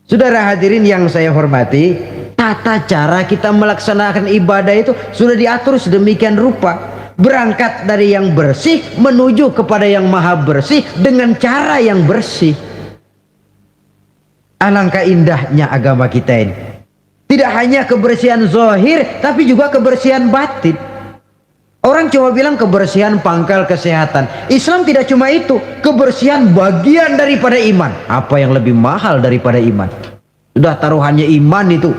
Saudara hadirin yang saya hormati, tata cara kita melaksanakan ibadah itu sudah diatur sedemikian rupa. Berangkat dari yang bersih menuju kepada yang maha bersih dengan cara yang bersih. Alangkah indahnya agama kita ini. Tidak hanya kebersihan zahir, tapi juga kebersihan batin. Orang cuma bilang kebersihan pangkal kesehatan. Islam tidak cuma itu, kebersihan bagian daripada iman. Apa yang lebih mahal daripada iman? Sudah taruhannya iman itu.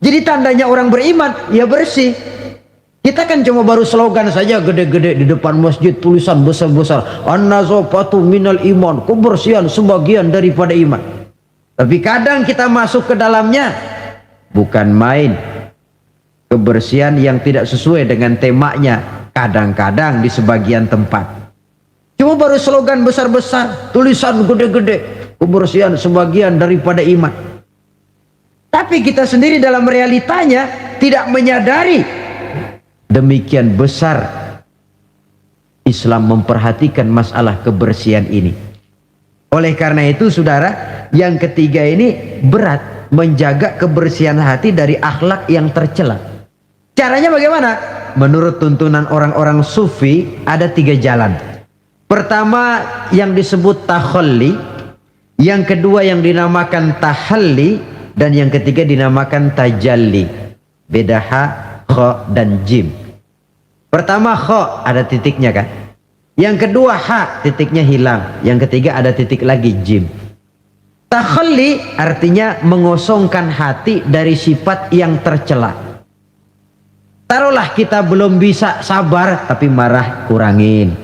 Jadi tandanya orang beriman, ya bersih. Kita kan cuma baru slogan saja gede-gede di depan masjid, tulisan besar-besar, an-nazafatu minal iman, kebersihan sebagian daripada iman. Tapi kadang kita masuk ke dalamnya, bukan main. Kebersihan yang tidak sesuai dengan temanya, kadang-kadang di sebagian tempat. Cuma baru slogan besar-besar, tulisan gede-gede, kebersihan sebagian daripada iman. Tapi kita sendiri dalam realitanya tidak menyadari demikian besar Islam memperhatikan masalah kebersihan ini. Oleh karena itu saudara, yang ketiga ini berat, menjaga kebersihan hati dari akhlak yang tercela. Caranya bagaimana? Menurut tuntunan orang-orang sufi ada 3 jalan. Pertama yang disebut takhalli, yang kedua yang dinamakan tahalli, dan yang ketiga dinamakan tajalli. Beda ha, kha dan jim. Pertama kha ada titiknya kan. Yang kedua ha, titiknya hilang. Yang ketiga ada titik lagi, jim. Takhalli artinya mengosongkan hati dari sifat yang tercela. Taruhlah kita belum bisa sabar tapi marah, kurangin.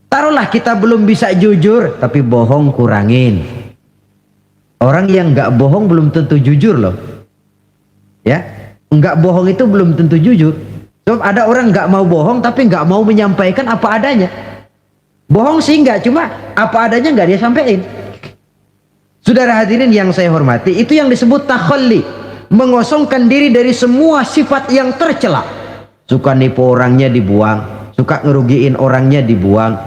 Taruhlah kita belum bisa jujur tapi bohong, kurangin. Orang yang nggak bohong belum tentu jujur loh. Ya, nggak bohong itu belum tentu jujur. Sebab ada orang nggak mau bohong tapi nggak mau menyampaikan apa adanya. Bohong sih nggak, cuma apa adanya nggak dia sampaikan. Saudara hadirin yang saya hormati, itu yang disebut takhalli, mengosongkan diri dari semua sifat yang tercela. Suka nipu orangnya dibuang, suka ngerugiin orangnya dibuang,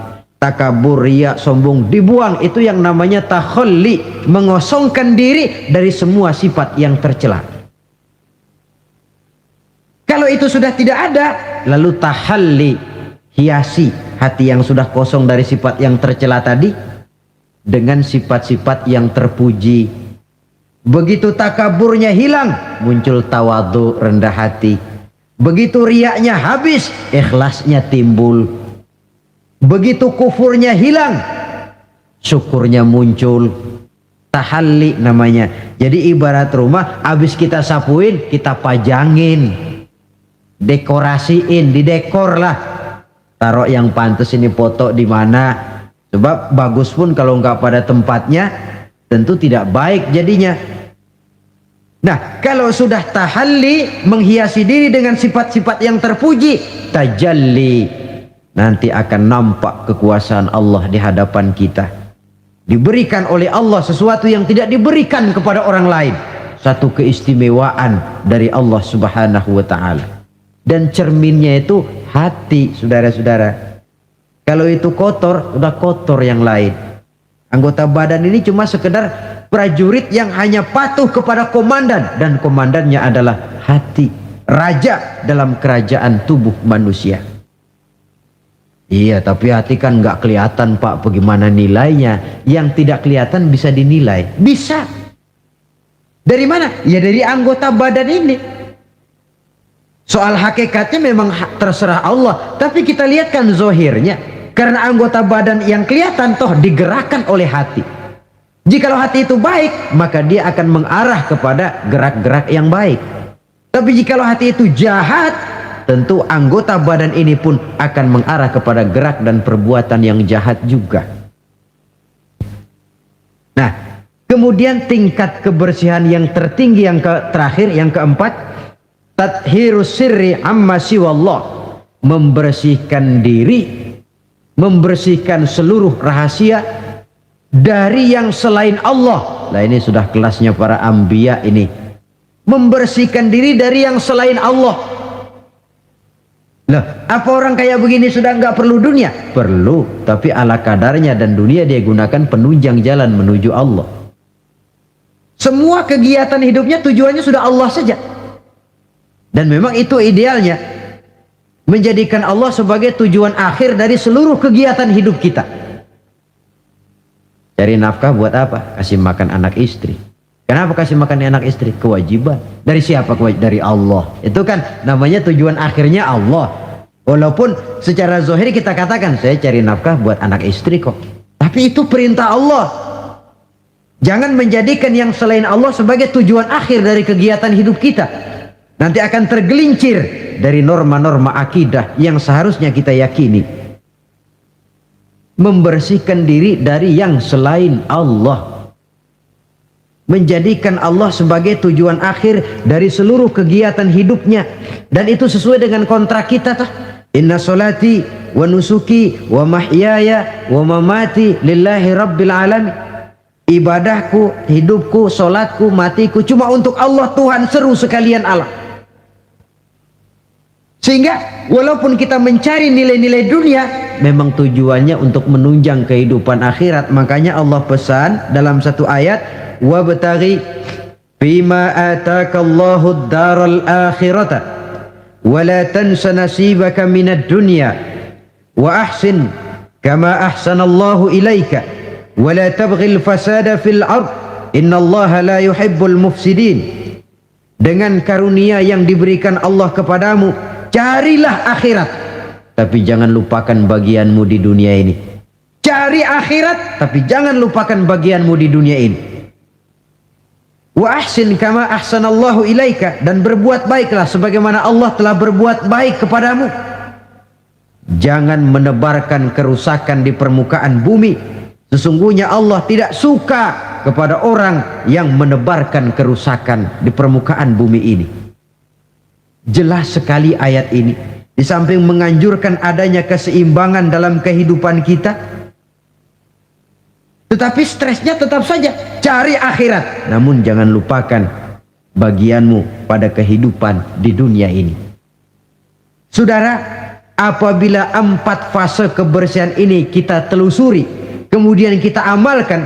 takabur, riya, sombong dibuang. Itu yang namanya takhalli, mengosongkan diri dari semua sifat yang tercela. Kalau itu sudah tidak ada, lalu tahalli, hiasi hati yang sudah kosong dari sifat yang tercela tadi dengan sifat-sifat yang terpuji. Begitu takaburnya hilang, muncul tawadhu, rendah hati. Begitu riyaknya habis, ikhlasnya timbul. Begitu kufurnya hilang, syukurnya muncul. Tahalli namanya. Jadi ibarat rumah, habis kita sapuin, kita pajangin, dekorasiin, didekor lah. Taruh yang pantas ini, foto di mana. Sebab bagus pun kalau nggak pada tempatnya, tentu tidak baik jadinya. Nah, kalau sudah tahalli, menghiasi diri dengan sifat-sifat yang terpuji, tajalli, nanti akan nampak kekuasaan Allah di hadapan kita. Diberikan oleh Allah sesuatu yang tidak diberikan kepada orang lain. Satu keistimewaan dari Allah Subhanahu wa ta'ala. Dan cerminnya itu hati, saudara-saudara. Kalau itu kotor, sudah kotor yang lain. Anggota badan ini cuma sekedar prajurit yang hanya patuh kepada komandan, dan komandannya adalah hati, raja dalam kerajaan tubuh manusia. Iya, tapi hati kan nggak kelihatan, Pak. Bagaimana nilainya? Yang tidak kelihatan bisa dinilai. Bisa. Dari mana? Ya dari anggota badan ini. Soal hakikatnya memang terserah Allah, tapi kita lihat kan zohirnya. Karena anggota badan yang kelihatan toh digerakkan oleh hati. Jikalau hati itu baik, maka dia akan mengarah kepada gerak-gerak yang baik. Tapi jikalau hati itu jahat, tentu anggota badan ini pun akan mengarah kepada gerak dan perbuatan yang jahat juga. Nah, kemudian tingkat kebersihan yang tertinggi yang terakhir, yang keempat, tathhirus sirri amma siwallah, membersihkan diri, membersihkan seluruh rahasia dari yang selain Allah. Nah, ini sudah kelasnya para anbiya ini. Membersihkan diri dari yang selain Allah. Loh, apa orang kayak begini sudah nggak perlu dunia? Perlu, tapi ala kadarnya, dan dunia dia gunakan penunjang jalan menuju Allah. Semua kegiatan hidupnya tujuannya sudah Allah saja. Dan memang itu idealnya, menjadikan Allah sebagai tujuan akhir dari seluruh kegiatan hidup kita. Cari nafkah buat apa? Kasih makan anak istri. Kenapa kasih makan anak istri? Kewajiban. Dari siapa? Dari Allah. Itu kan namanya tujuan akhirnya Allah. Walaupun secara zahir kita katakan saya cari nafkah buat anak istri kok, tapi itu perintah Allah. Jangan menjadikan yang selain Allah sebagai tujuan akhir dari kegiatan hidup kita. Nanti akan tergelincir dari norma-norma akidah yang seharusnya kita yakini. Membersihkan diri dari yang selain Allah. Menjadikan Allah sebagai tujuan akhir dari seluruh kegiatan hidupnya. Dan itu sesuai dengan kontrak kita tuh. Inna solati wa nusuki wa mahyaya wa mamati lillahi rabbil alamin. Ibadahku, hidupku, solatku, matiku cuma untuk Allah Tuhan, seru sekalian Allah. Sehingga walaupun kita mencari nilai-nilai dunia, memang tujuannya untuk menunjang kehidupan akhirat. Makanya Allah pesan dalam satu ayat, wabtaghi fima atakallahu ad-daral akhirata wa la tansa nasibaka minad dunya wa ahsin kama ahsanallahu ilaika wa la tabghil fasada fil ard innallaha la yuhibbul mufsidin. Dengan karunia yang diberikan Allah kepadamu, carilah akhirat, tapi jangan lupakan bagianmu di dunia ini. Cari akhirat, tapi jangan lupakan bagianmu di dunia ini. Wa ahsin kama ahsanallahu ilaika, dan berbuat baiklah sebagaimana Allah telah berbuat baik kepadamu. Jangan menebarkan kerusakan di permukaan bumi. Sesungguhnya Allah tidak suka kepada orang yang menebarkan kerusakan di permukaan bumi ini. Jelas sekali ayat ini. Di samping menganjurkan adanya keseimbangan dalam kehidupan kita, tetapi stresnya tetap saja cari akhirat. Namun jangan lupakan bagianmu pada kehidupan di dunia ini. Saudara, apabila 4 fase kebersihan ini kita telusuri, kemudian kita amalkan,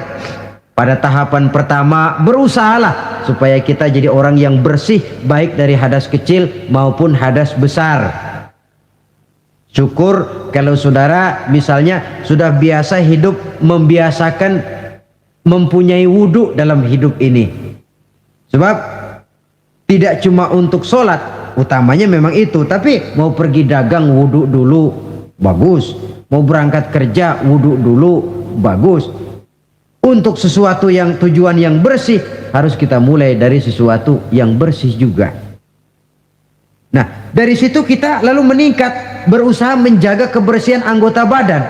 pada tahapan pertama berusahalah supaya kita jadi orang yang bersih, baik dari hadas kecil maupun hadas besar. Syukur kalau saudara misalnya sudah biasa hidup, membiasakan mempunyai wudhu dalam hidup ini. Sebab tidak cuma untuk sholat, utamanya memang itu, tapi mau pergi dagang wudhu dulu, bagus. Mau berangkat kerja wudhu dulu, bagus. Untuk sesuatu yang tujuan yang bersih, harus kita mulai dari sesuatu yang bersih juga. Nah, dari situ kita lalu meningkat, berusaha menjaga kebersihan anggota badan.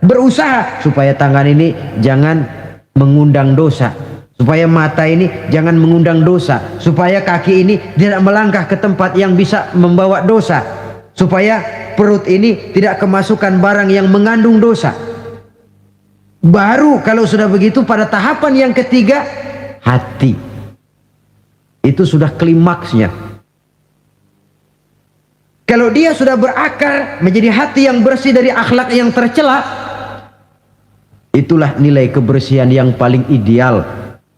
Berusaha supaya tangan ini jangan mengundang dosa, supaya mata ini jangan mengundang dosa, supaya kaki ini tidak melangkah ke tempat yang bisa membawa dosa, supaya perut ini tidak kemasukan barang yang mengandung dosa. Baru kalau sudah begitu, pada tahapan yang ketiga, hati. Itu sudah klimaksnya. Kalau dia sudah berakar menjadi hati yang bersih dari akhlak yang tercela, itulah nilai kebersihan yang paling ideal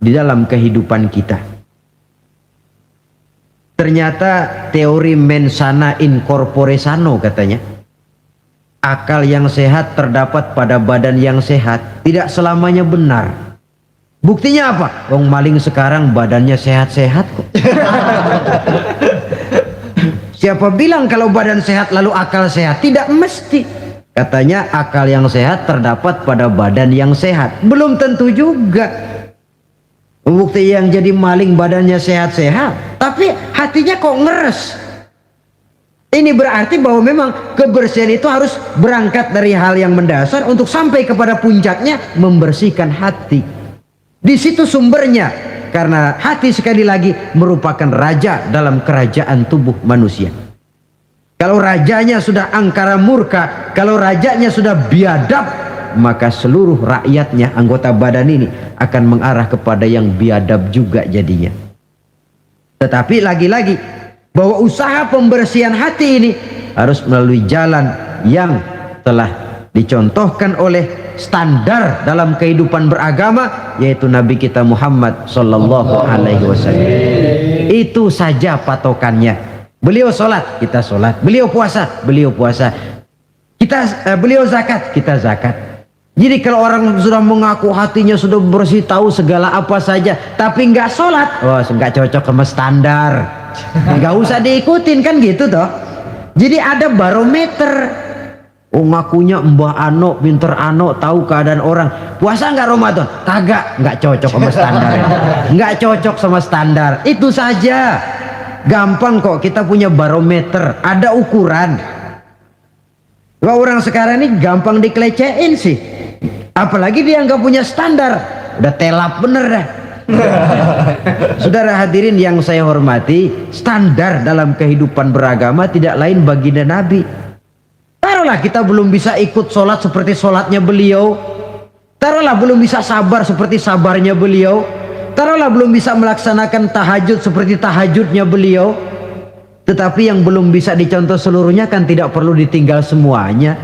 di dalam kehidupan kita. Ternyata teori mens sana in corpore sano katanya, akal yang sehat terdapat pada badan yang sehat, tidak selamanya benar. Buktinya apa? Wong maling sekarang badannya sehat-sehat kok. Siapa bilang kalau badan sehat lalu akal sehat? Tidak mesti. Katanya akal yang sehat terdapat pada badan yang sehat. Belum tentu juga. Bukti yang jadi maling badannya sehat-sehat, tapi hatinya kok ngeres. Ini berarti bahwa memang kebersihan itu harus berangkat dari hal yang mendasar untuk sampai kepada puncaknya membersihkan hati. Di situ sumbernya. Karena hati sekali lagi merupakan raja dalam kerajaan tubuh manusia. Kalau rajanya sudah angkara murka, kalau rajanya sudah biadab, maka seluruh rakyatnya, anggota badan ini akan mengarah kepada yang biadab juga jadinya. Tetapi lagi-lagi bahwa usaha pembersihan hati ini harus melalui jalan yang telah dicontohkan oleh standar dalam kehidupan beragama, yaitu Nabi kita Muhammad sallallahu alaihi wasallam. Itu saja patokannya. Beliau sholat, kita sholat. Beliau puasa, beliau puasa. Beliau zakat, kita zakat. Jadi kalau orang sudah mengaku hatinya sudah bersih, tahu segala apa saja, tapi nggak sholat, wah nggak cocok sama standar, nggak usah diikutin kan gitu toh. Jadi ada barometer. Oh ngakunya Mbah Ano, pinter Ano, tahu keadaan orang. Puasa nggak Ramadan? Kagak, nggak cocok sama standar. Nggak cocok sama standar. Itu saja. Gampang kok, kita punya barometer, ada ukuran. Wah, orang sekarang ini gampang dikelecehin sih. Apalagi dia nggak punya standar, udah telap bener dah. Saudara hadirin yang saya hormati, standar dalam kehidupan beragama tidak lain baginda Nabi. Taruhlah kita belum bisa ikut sholat seperti sholatnya beliau, taruhlah belum bisa sabar seperti sabarnya beliau, taruhlah belum bisa melaksanakan tahajud seperti tahajudnya beliau. Tetapi yang belum bisa dicontoh seluruhnya kan tidak perlu ditinggal semuanya.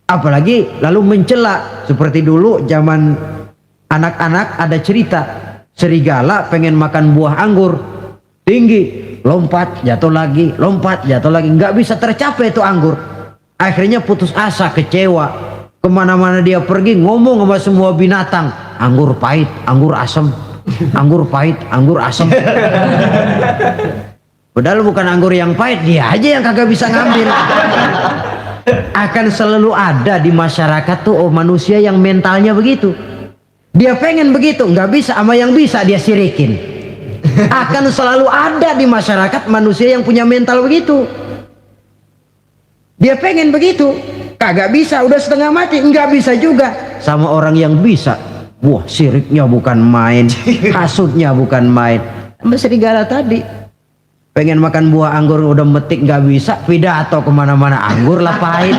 Apalagi lalu mencela. Seperti dulu zaman anak-anak ada cerita, serigala pengen makan buah anggur, tinggi, lompat jatuh lagi, lompat jatuh lagi, nggak bisa tercapai itu anggur. Akhirnya putus asa, kecewa, kemana-mana dia pergi ngomong sama semua binatang, anggur pahit, anggur asam, anggur pahit, anggur asam. Padahal bukan anggur yang pahit, dia aja yang kagak bisa ngambil. Akan selalu ada di masyarakat tuh manusia yang mentalnya begitu. Dia pengen begitu, nggak bisa, sama yang bisa dia sirikin. Akan selalu ada di masyarakat manusia yang punya mental begitu. Dia pengen begitu, kagak bisa, udah setengah mati, nggak bisa juga. Sama orang yang bisa, wah siriknya bukan main, hasutnya bukan main. Sama serigala tadi. Pengen makan buah anggur udah metik nggak bisa, pidato kemana-mana anggur lah pahit.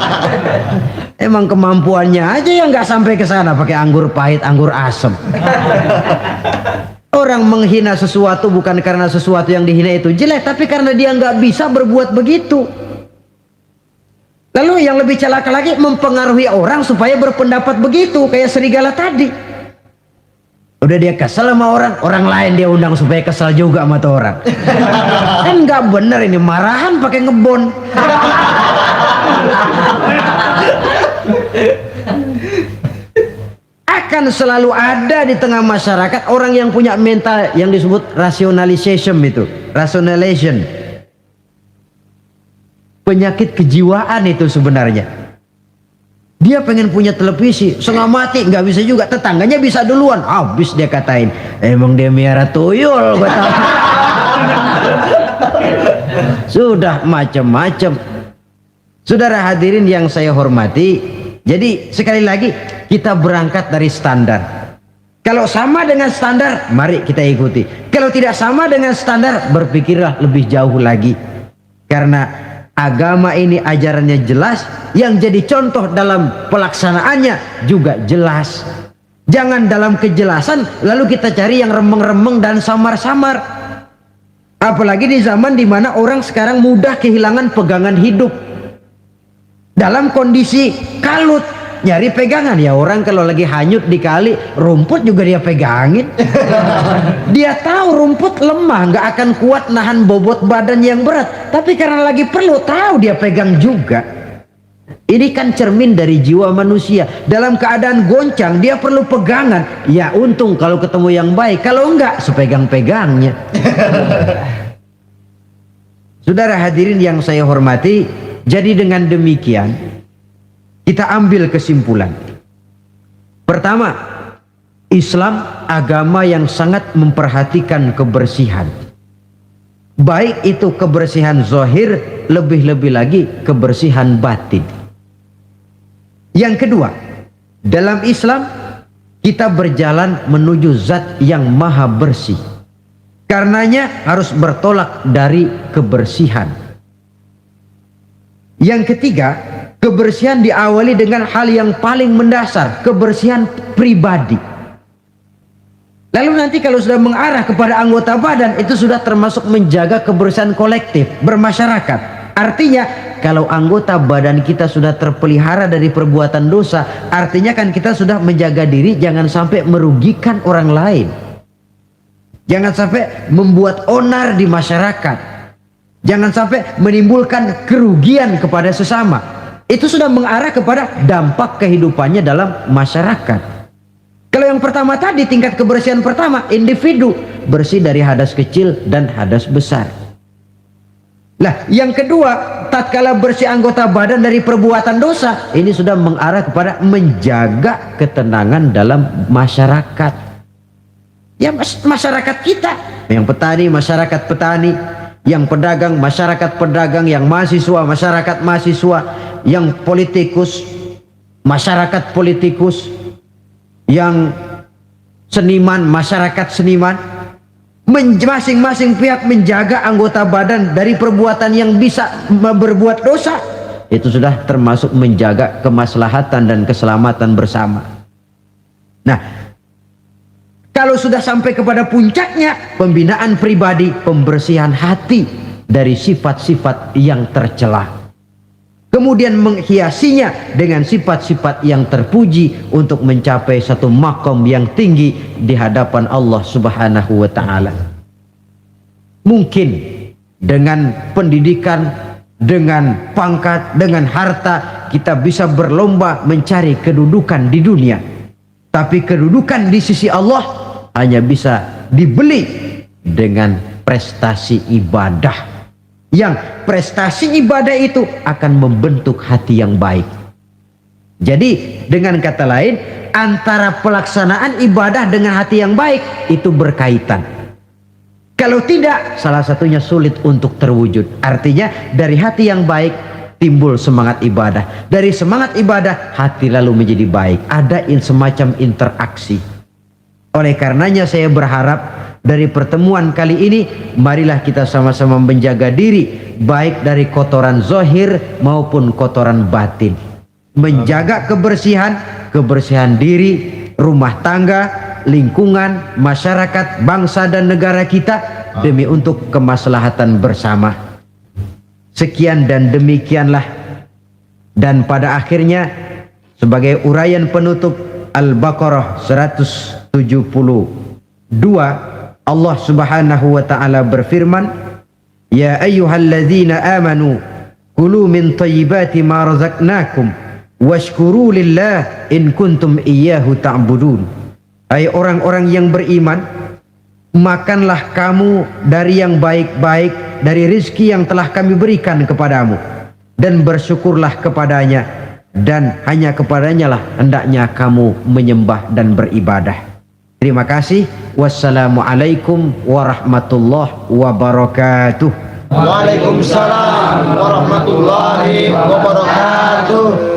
Emang kemampuannya aja yang nggak sampai ke sana pakai anggur pahit, anggur asem. Orang menghina sesuatu bukan karena sesuatu yang dihina itu jelek, tapi karena dia nggak bisa berbuat begitu. Lalu yang lebih celaka lagi mempengaruhi orang supaya berpendapat begitu kayak serigala tadi. Udah dia kesel sama orang lain dia undang supaya kesel juga sama tuh orang. Kan nggak bener ini, marahan pakai ngebon. Akan selalu ada di tengah masyarakat orang yang punya mental yang disebut rationalization itu, rationalization. Penyakit kejiwaan itu sebenarnya. Dia pengen punya televisi, setengah mati nggak bisa juga, tetangganya bisa duluan, habis dia katain, emang dia miara tuyul, gue tahu. Sudah macam-macam. Saudara hadirin yang saya hormati, jadi sekali lagi kita berangkat dari standar. Kalau sama dengan standar, mari kita ikuti. Kalau tidak sama dengan standar, berpikirlah lebih jauh lagi. Karena agama ini ajarannya jelas, yang jadi contoh dalam pelaksanaannya juga jelas. Jangan dalam kejelasan lalu kita cari yang remeng-remeng dan samar-samar. Apalagi di zaman dimana orang sekarang mudah kehilangan pegangan hidup. Dalam kondisi kalut, nyari pegangan. Ya orang kalau lagi hanyut di kali, rumput juga dia pegangin. Dia tahu rumput lemah, nggak akan kuat nahan bobot badan yang berat, tapi karena lagi perlu, tahu dia pegang juga. Ini kan cermin dari jiwa manusia. Dalam keadaan goncang dia perlu pegangan. Ya untung kalau ketemu yang baik, kalau enggak sepegang-pegangnya. Saudara hadirin yang saya hormati, jadi dengan demikian kita ambil kesimpulan. Pertama, Islam agama yang sangat memperhatikan kebersihan. Baik itu kebersihan zahir, lebih-lebih lagi kebersihan batin. Yang kedua, dalam Islam kita berjalan menuju zat yang maha bersih. Karenanya harus bertolak dari kebersihan. Yang ketiga, Kebersihan diawali dengan hal yang paling mendasar, kebersihan pribadi. Lalu nanti kalau sudah mengarah kepada anggota badan, itu sudah termasuk menjaga kebersihan kolektif, bermasyarakat. Artinya kalau anggota badan kita sudah terpelihara dari perbuatan dosa, artinya kan kita sudah menjaga diri jangan sampai merugikan orang lain. Jangan sampai membuat onar di masyarakat. Jangan sampai menimbulkan kerugian kepada sesama. Itu sudah mengarah kepada dampak kehidupannya dalam masyarakat. Kalau yang pertama tadi, tingkat kebersihan pertama, individu bersih dari hadas kecil dan hadas besar. Nah, yang kedua, tatkala bersih anggota badan dari perbuatan dosa, ini sudah mengarah kepada menjaga ketenangan dalam masyarakat. Ya, masyarakat kita, yang petani, masyarakat petani, yang pedagang, masyarakat pedagang, yang mahasiswa, masyarakat mahasiswa, yang politikus, masyarakat politikus, yang seniman, masyarakat seniman. Masing-masing pihak menjaga anggota badan dari perbuatan yang bisa berbuat dosa. Itu sudah termasuk menjaga kemaslahatan dan keselamatan bersama. Nah, kalau sudah sampai kepada puncaknya, pembinaan pribadi, pembersihan hati dari sifat-sifat yang tercela. Kemudian menghiasinya dengan sifat-sifat yang terpuji untuk mencapai satu makom yang tinggi di hadapan Allah Subhanahu wa ta'ala. Mungkin dengan pendidikan, dengan pangkat, dengan harta, kita bisa berlomba mencari kedudukan di dunia. Tapi kedudukan di sisi Allah hanya bisa dibeli dengan prestasi ibadah. Yang prestasi ibadah itu akan membentuk hati yang baik. Jadi dengan kata lain, antara pelaksanaan ibadah dengan hati yang baik itu berkaitan. Kalau tidak, salah satunya sulit untuk terwujud. Artinya dari hati yang baik timbul semangat ibadah. Dari semangat ibadah, hati lalu menjadi baik. Ada semacam interaksi. Oleh karenanya saya berharap dari pertemuan kali ini, marilah kita sama-sama menjaga diri, baik dari kotoran zahir maupun kotoran batin. Menjaga kebersihan diri, rumah tangga, lingkungan, masyarakat, bangsa dan negara kita demi untuk kemaslahatan bersama. Sekian dan demikianlah. Dan pada akhirnya sebagai uraian penutup Al-Baqarah 172, Allah Subhanahu wa ta'ala berfirman, Ya ayyuhalladzina amanu kulu min thayyibati ma razaqnakum washkuru lillah in kuntum iyyahu ta'budun. Hai orang-orang yang beriman, makanlah kamu dari yang baik-baik dari rizki yang telah kami berikan kepadamu, dan bersyukurlah kepadanya, dan hanya kepadanya lah hendaknya kamu menyembah dan beribadah. Terima kasih. Wassalamualaikum warahmatullahi wabarakatuh. Waalaikumsalam warahmatullahi wabarakatuh.